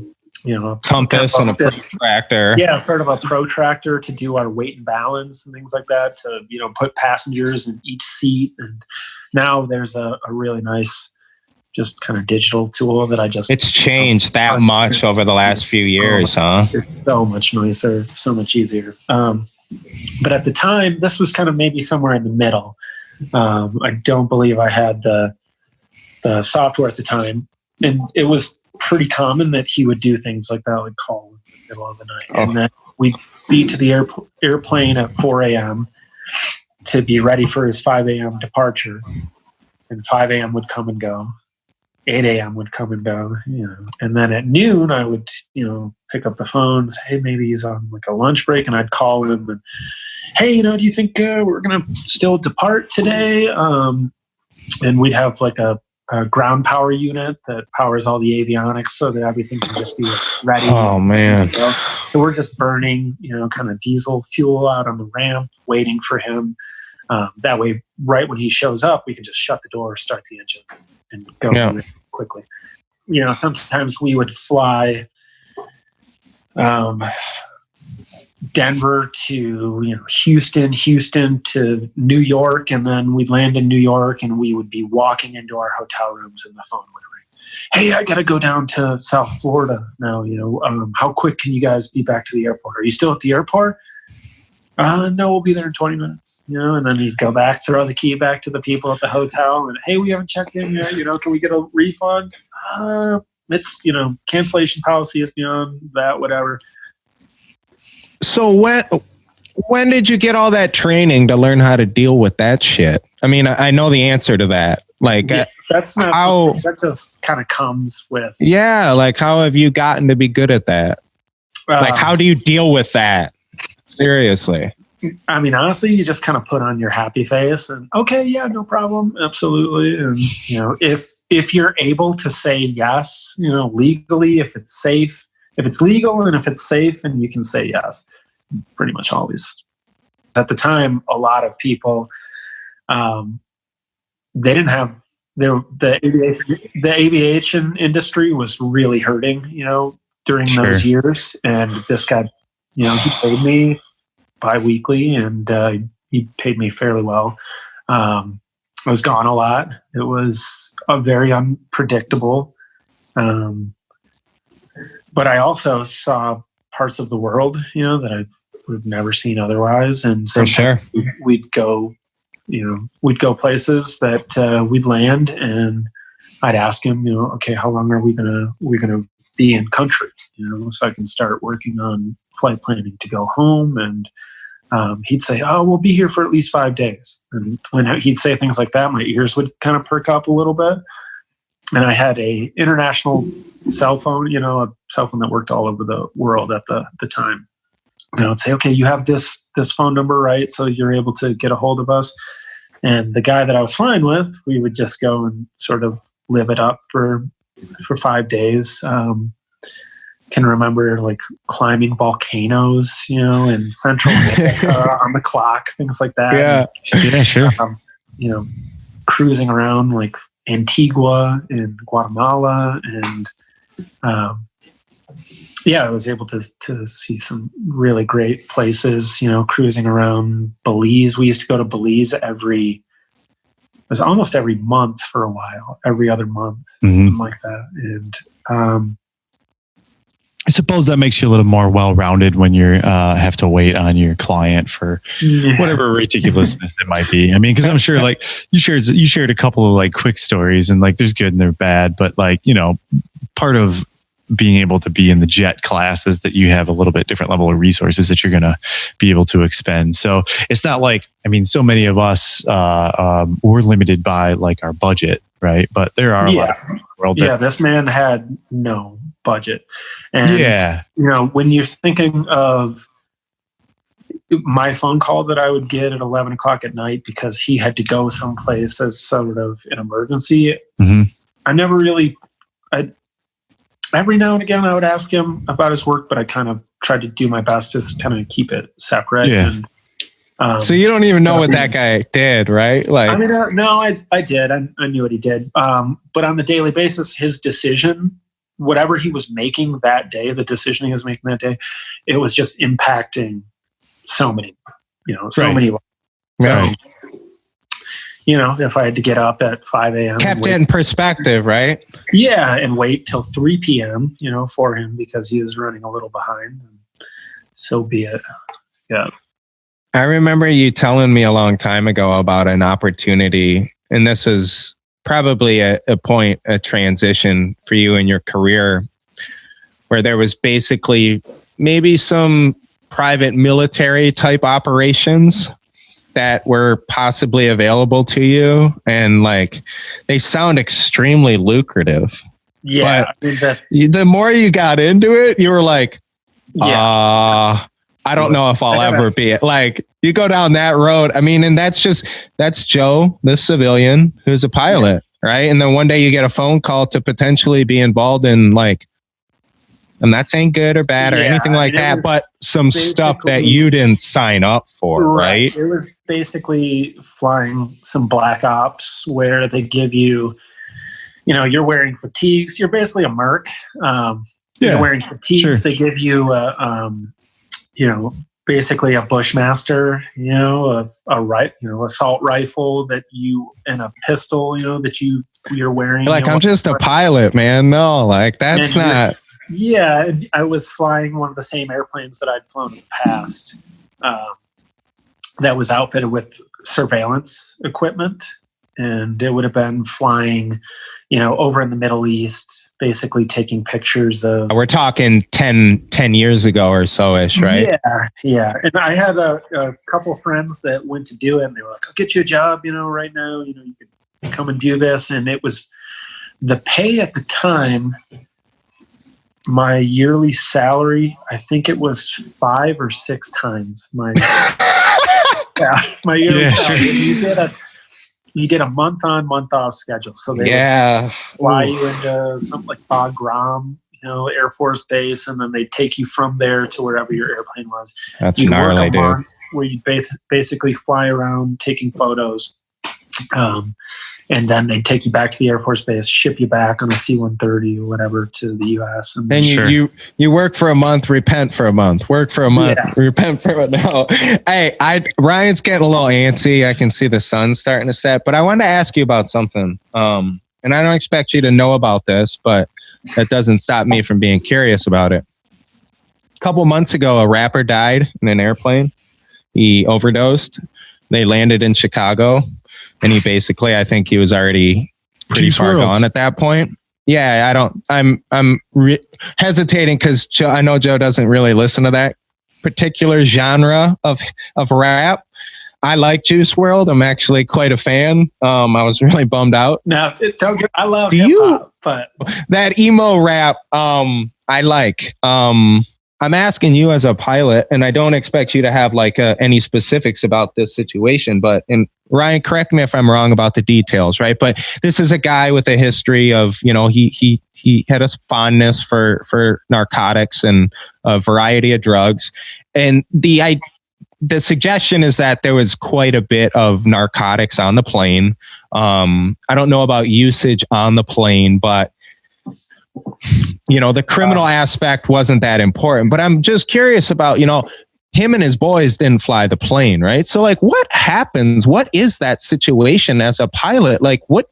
compass and a protractor. Yeah, sort of a protractor to do our weight and balance and things like that, to put passengers in each seat. And now there's a really nice just kind of digital tool that it's changed that much over the last few years, huh? It's so much nicer, so much easier. But at the time, this was kind of maybe somewhere in the middle. I don't believe I had the software at the time, and it was pretty common that he would do things like that, like call in the middle of the night. And then we'd be to the airplane at 4 a.m. to be ready for his 5 a.m. departure. And 5 a.m. would come and go. 8 a.m. would come and go, and then at noon I would, pick up the phone, say, hey, maybe he's on like a lunch break, and I'd call him and, hey, do you think we're going to still depart today? And we'd have like a ground power unit that powers all the avionics so that everything can just be ready. Oh, man. So we're just burning, kind of diesel fuel out on the ramp, waiting for him. That way, right when he shows up, we can just shut the door, start the engine, and go really quickly. Sometimes we would fly Denver to Houston to New York, and then we'd land in New York, and we would be walking into our hotel rooms, and the phone would ring. Hey, I got to go down to South Florida now. How quick can you guys be back to the airport? Are you still at the airport? No, we'll be there in 20 minutes, and then you'd go back, throw the key back to the people at the hotel, and, hey, we haven't checked in yet, can we get a refund? It's, cancellation policy is beyond that, whatever. So when did you get all that training to learn how to deal with that shit? I mean, I know the answer to that. Like, that's not how, that just kind of comes with. Yeah. Like, how have you gotten to be good at that? Like, how do you deal with that? Seriously. I mean, honestly, you just kind of put on your happy face and, okay, yeah, no problem. Absolutely. And, if you're able to say yes, legally, if it's safe, if it's legal and if it's safe and you can say yes, pretty much always. At the time, a lot of people, they didn't have the aviation industry was really hurting, during those years. And this guy, he paid me bi-weekly, and he paid me fairly well. I was gone a lot. It was very unpredictable. But I also saw parts of the world, that I would have never seen otherwise. And sometimes we'd go places that we'd land, and I'd ask him, okay, how long are we gonna be in country, so I can start working on flight planning to go home. And he'd say, oh, we'll be here for at least 5 days. And when he'd say things like that, my ears would kind of perk up a little bit. And I had a international cell phone, a cell phone that worked all over the world at the time. And I would say, okay, you have this phone number, right? So you're able to get a hold of us. And the guy that I was flying with, we would just go and sort of live it up for 5 days. Can remember like climbing volcanoes, in Central America on the clock, things like that. Yeah, and, sure. Cruising around like Antigua in Guatemala, and I was able to see some really great places. Cruising around Belize. We used to go to Belize it was almost every month for a while, every other month, something like that. And I suppose that makes you a little more well-rounded when you have to wait on your client for whatever ridiculousness it might be. I mean, because I'm sure like you shared a couple of like quick stories, and like there's good and there's bad, but like, part of being able to be in the jet class is that you have a little bit different level of resources that you're going to be able to expend. So it's not like, so many of us we're limited by like our budget, right? But there are a lot of people in the world that, this man had no budget. And, when you're thinking of my phone call that I would get at 11 o'clock at night because he had to go someplace as sort of an emergency, I never really, every now and again I would ask him about his work, but I kind of tried to do my best to kind of keep it separate. Yeah. And, so you don't even know what that guy did, right? Like, no, I did. I knew what he did. But on the daily basis, his decision, whatever he was making that day, the decision he was making that day, it was just impacting so many, many lives. Right. So, if I had to get up at 5 a.m. Kept it in perspective, right? Yeah, and wait till 3 p.m., for him because he was running a little behind. And so be it. Yeah. I remember you telling me a long time ago about an opportunity, and this is probably a transition for you in your career, where there was basically maybe some private military type operations that were possibly available to you, and like they sound extremely lucrative. Yeah, but the more you got into it, you were like, I don't know if I'll ever be it. Like you go down that road. And that's Joe, the civilian who's a pilot, right? And then one day you get a phone call to potentially be involved in like, I'm not saying good or bad or anything like that, but some stuff that you didn't sign up for, right? It was basically flying some black ops where they give you, you're wearing fatigues. You're basically a merc. You're wearing fatigues. Sure. They give you basically a Bushmaster, assault rifle that and a pistol, that you're wearing. Like, I'm just a pilot, man. No, like that's not. Yeah, I was flying one of the same airplanes that I'd flown in the past that was outfitted with surveillance equipment. And it would have been flying, over in the Middle East, basically taking pictures of... We're talking 10 years ago or so-ish, right? Yeah. And I had a couple friends that went to do it, and they were like, I'll get you a job, right now. You can come and do this. And it was... The pay at the time... My yearly salary, I think it was 5 or 6 times my yearly salary. You did a month on, month off schedule. So they would fly you into something like Bagram, Air Force Base, and then they take you from there to wherever your airplane was. That's gnarly, dude. Where you basically fly around taking photos. and then they take you back to the Air Force Base, ship you back on a C-130 or whatever to the U.S. And you work for a month, repent for a month, work for a month, repent for a no. Hey, Ryan's getting a little antsy. I can see the sun starting to set, but I wanted to ask you about something. And I don't expect you to know about this, but that doesn't stop me from being curious about it. A couple months ago, a rapper died in an airplane. He overdosed. They landed in Chicago, and he basically, I think he was already pretty far gone at that point. Yeah, I'm hesitating because I know Joe doesn't really listen to that particular genre of rap. I like Juice WRLD. I'm actually quite a fan. I was really bummed out. No, I love hip hop, but that emo rap, I like. I'm asking you as a pilot, and I don't expect you to have like any specifics about this situation, but and Ryan, correct me if I'm wrong about the details, right? But this is a guy with a history of, he had a fondness for narcotics and a variety of drugs, and the suggestion is that there was quite a bit of narcotics on the plane. I don't know about usage on the plane, but the criminal aspect wasn't that important. But I'm just curious about, him and his boys didn't fly the plane, right? So like, what happens? What is that situation as a pilot? Like what?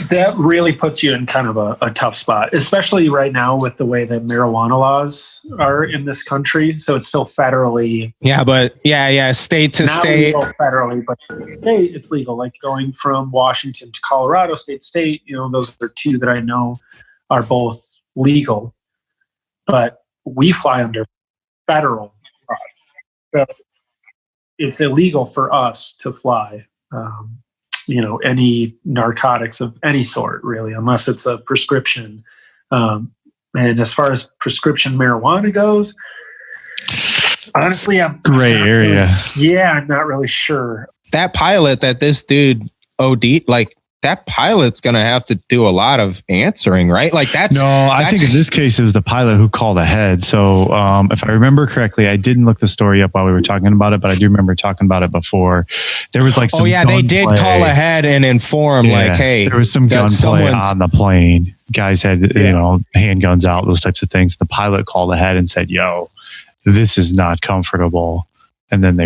That really puts you in kind of a tough spot, especially right now with the way that marijuana laws are in this country. So it's still federally. Yeah, but state to state. Not legal federally, but state, it's legal. Like going from Washington to Colorado, state to state, those are two that I know are both legal, but we fly under federal law. So it's illegal for us to fly. Any narcotics of any sort, really, unless it's a prescription. And as far as prescription marijuana goes, honestly, I'm gray area. I'm not really sure. That pilot that this dude OD'd, like that pilot's going to have to do a lot of answering, right? Like I think in this case, it was the pilot who called ahead. So if I remember correctly, I didn't look the story up while we were talking about it, but I do remember talking about it before. There was like some they did call ahead and inform like, hey, there was some gunplay on the plane. Guys had, handguns out, those types of things. The pilot called ahead and said, yo, this is not comfortable. And then they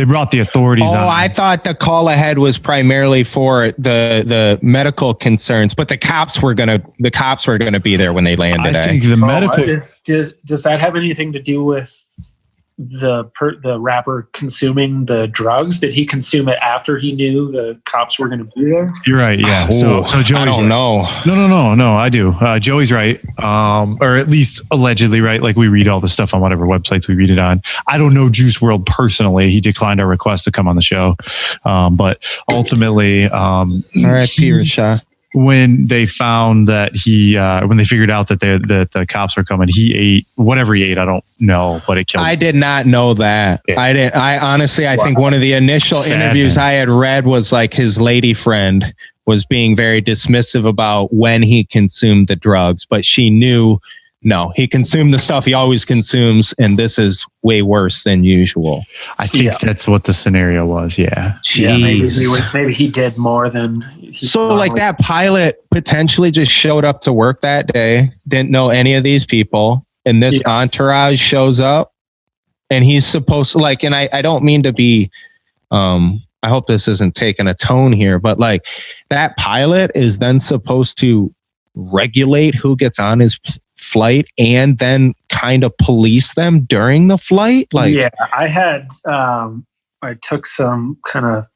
brought the authorities on. I thought the call ahead was primarily for the medical concerns, but the cops were gonna be there when they landed. I think the medical. Does that have anything to do with the rapper consuming the drugs? Did he consume it after he knew the cops were going to be there? You're right. Yeah. So Joey's I don't know. No, I do. Joey's right. Or at least allegedly right. Like we read all the stuff on whatever websites we read it on. I don't know Juice WRLD personally. He declined our request to come on the show. But ultimately, R.I.P. Rashad. When they found that when they figured out that the cops were coming, he ate whatever he ate. I don't know, but it killed him. I did not know that. Yeah. I honestly, I think one of the initial interviews I had read was like his lady friend was being very dismissive about when he consumed the drugs, but she knew, no, he consumed the stuff he always consumes, and this is way worse than usual. I think that's what the scenario was. Yeah. Jeez. Yeah, maybe he did more than. So like that pilot potentially just showed up to work that day, didn't know any of these people, and this entourage shows up, and he's supposed to and I don't mean to be, I hope this isn't taking a tone here, but like that pilot is then supposed to regulate who gets on his flight and then kind of police them during the flight. I took some kind of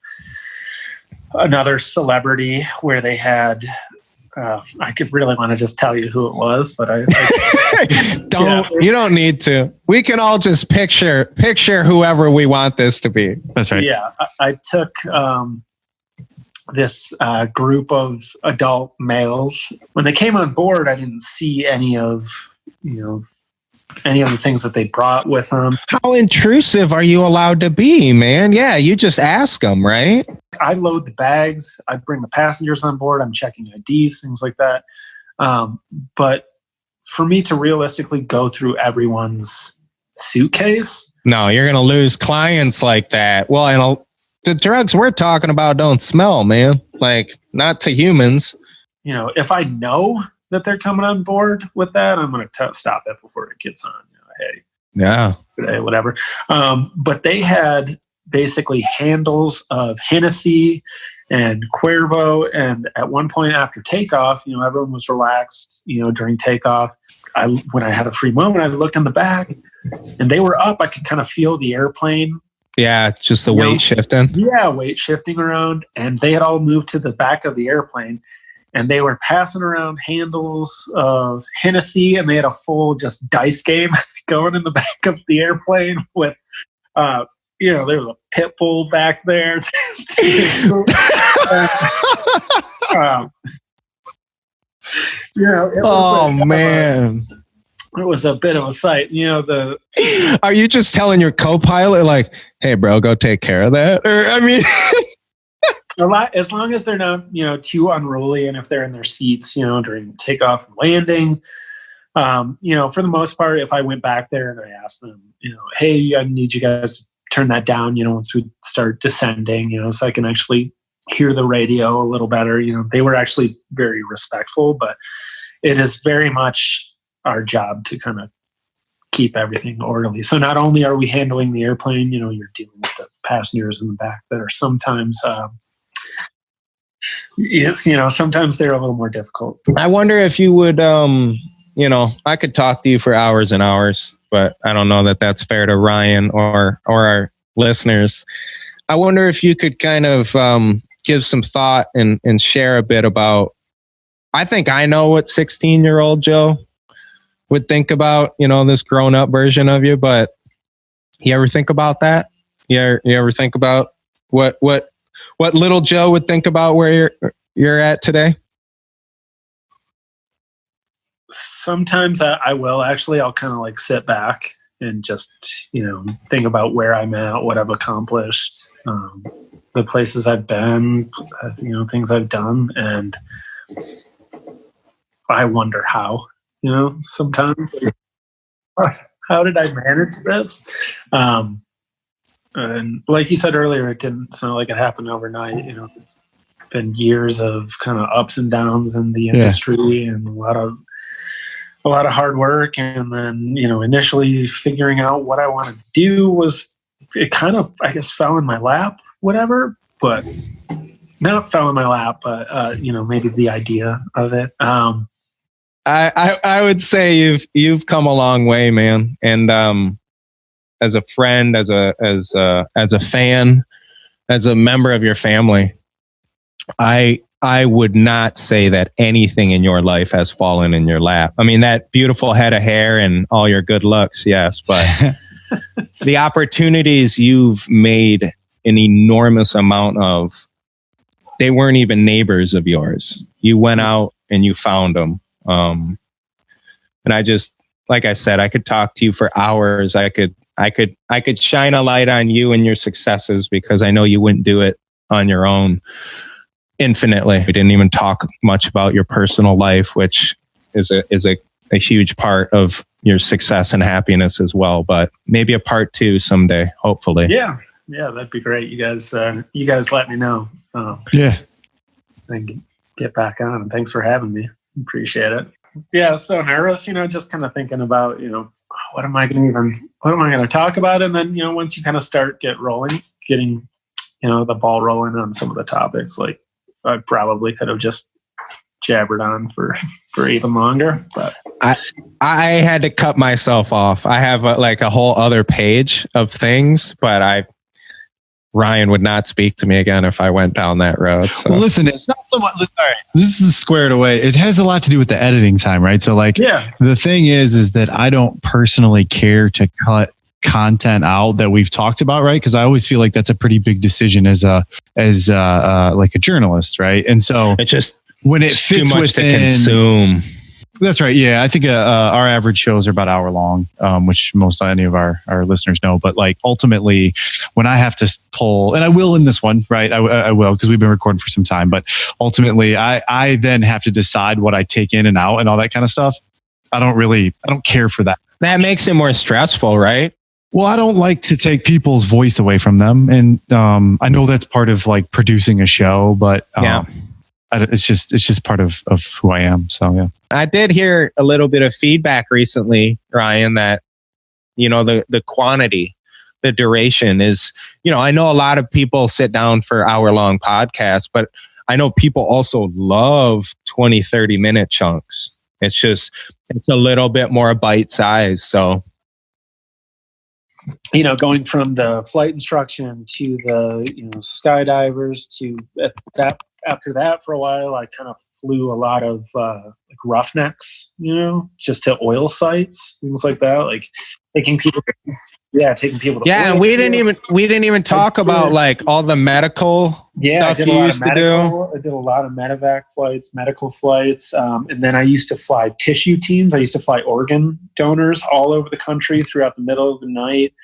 another celebrity where they had I could really want to just tell you who it was, but I you don't need to. We can all just picture whoever we want this to be. That's right. Yeah. I took this group of adult males. When they came on board, I didn't see any of the things that they brought with them. How intrusive are you allowed to be, man? Yeah, you just ask them, right? I load the bags. I bring the passengers on board. I'm checking IDs, things like that. But for me to realistically go through everyone's suitcase. No, you're going to lose clients like that. Well, the drugs we're talking about don't smell, man. Like, not to humans. If I know that they're coming on board with that, I'm going to stop it before it gets on. Hey, Yeah. today, whatever. But they had basically handles of Hennessy and Cuervo. And at one point after takeoff, everyone was relaxed, during takeoff. When I had a free moment, I looked in the back and they were up. I could kind of feel the airplane. Yeah, just the weight shifting. Yeah, weight shifting around. And they had all moved to the back of the airplane. And they were passing around handles of Hennessy, and they had a full just dice game going in the back of the airplane with, there was a pit bull back there. Man. It was a bit of a sight. Are you just telling your co-pilot, like, hey, bro, go take care of that? Or, I mean... A lot, as long as they're not, too unruly, and if they're in their seats, during takeoff and landing, for the most part, if I went back there and I asked them, hey, I need you guys to turn that down, once we start descending, so I can actually hear the radio a little better. They were actually very respectful, but it is very much our job to kind of keep everything orderly. So not only are we handling the airplane, you're dealing with the passengers in the back that are sometimes, sometimes they're a little more difficult. I wonder if you would, I could talk to you for hours and hours, but I don't know that that's fair to Ryan or our listeners. I wonder if you could kind of give some thought and share a bit about, I think I know what 16-year-old Joe would think about, this grown-up version of you, but you ever think about that? You ever think about what little Joe would think about where you're at today? Sometimes I will actually. I'll kind of like sit back and just, think about where I'm at, what I've accomplished, the places I've been, things I've done. And I wonder how, sometimes, how did I manage this? And like you said earlier, it didn't sound like it happened overnight. It's been years of kind of ups and downs in the industry, and a lot of hard work. And then, initially figuring out what I want to do it kind of, I guess, fell in my lap, whatever, but not fell in my lap, but, maybe the idea of it. I would say you've come a long way, man. And, as a friend, as a fan, as a member of your family, I would not say that anything in your life has fallen in your lap. I mean, that beautiful head of hair and all your good looks, yes, but the opportunities you've made an enormous amount of, they weren't even neighbors of yours. You went out and you found them. And I just, like I said, I could talk to you for hours. I could shine a light on you and your successes, because I know you wouldn't do it on your own infinitely. We didn't even talk much about your personal life, which is a huge part of your success and happiness as well. But maybe a part 2 someday, hopefully. Yeah, that'd be great. You guys let me know. And get back on. And thanks for having me. Appreciate it. Yeah, so nervous. Just kind of thinking about what am I going to talk about? And then, once you kind of start getting, the ball rolling on some of the topics, like I probably could have just jabbered on for even longer, but I had to cut myself off. I have a whole other page of things, but Ryan would not speak to me again if I went down that road. So. Well, listen, it's not so much. All right, this is squared away. It has a lot to do with the editing time, right? So, the thing is that I don't personally care to cut content out that we've talked about, right? Because I always feel like that's a pretty big decision as a journalist, right? And so it just when it fits too much within, to consume. That's right. Yeah. I think our average shows are about an hour long, which most any of our listeners know. But ultimately, when I have to pull, and I will in this one, right? I will, because we've been recording for some time. But ultimately, I then have to decide what I take in and out and all that kind of stuff. I don't care for that. That makes it more stressful, right? Well, I don't like to take people's voice away from them. And I know that's part of like producing a show, but it's just part of who I am. So, yeah. I did hear a little bit of feedback recently, Ryan, that, the quantity, the duration is, I know a lot of people sit down for hour-long podcasts, but I know people also love 20, 30-minute chunks. It's a little bit more bite size. So, going from the flight instruction to the, skydivers to that. After that, for a while, I kind of flew a lot of like roughnecks, just to oil sites, things like that, like taking people. Taking people. Yeah, and we didn't even talk about like all the medical stuff you used to do. I did a lot of medevac flights, medical flights, and then I used to fly tissue teams. I used to fly organ donors all over the country throughout the middle of the night.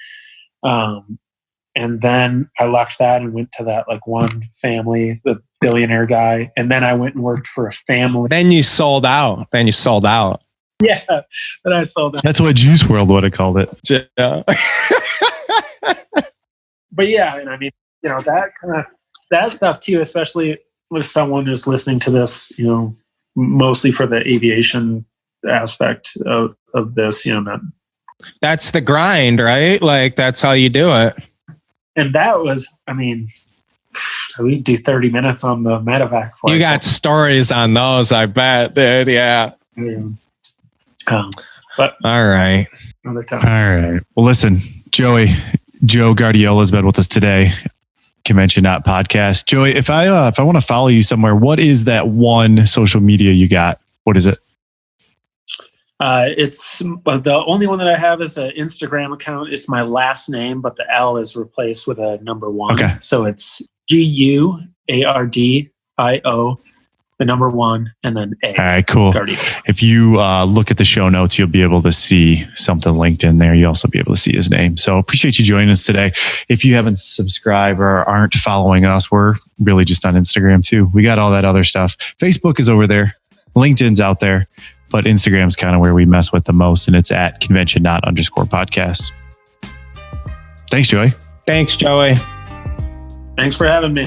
And then I left that and went to that like one family, the billionaire guy. And then I went and worked for a family. Then you sold out. Yeah. Then I sold out. That's what Juice World would have called it. Yeah. But yeah, and I mean, that stuff too, especially with someone who's listening to this, mostly for the aviation aspect of this, that's the grind, right? Like that's how you do it. And that was, I mean, we do 30 minutes on the medevac flight. You got stories on those, I bet, dude. Yeah. But all right. Another time. All right. Well, listen, Joe Guardiola has been with us today. conventioNOT podcast. Joey, if I want to follow you somewhere, what is that one social media you got? What is it? It's the only one that I have is an Instagram account. It's my last name, but the L is replaced with a number 1. Okay. So it's GUARDIO, the number 1, and then A. All right, cool. Guardiola. If you look at the show notes, you'll be able to see something linked in there. You'll also be able to see his name. So appreciate you joining us today. If you haven't subscribed or aren't following us, we're really just on Instagram too. We got all that other stuff. Facebook is over there. LinkedIn's out there. But Instagram's kind of where we mess with the most, and it's at conventioNOT_podcast. Thanks, Joey. Thanks, Joey. Thanks for having me.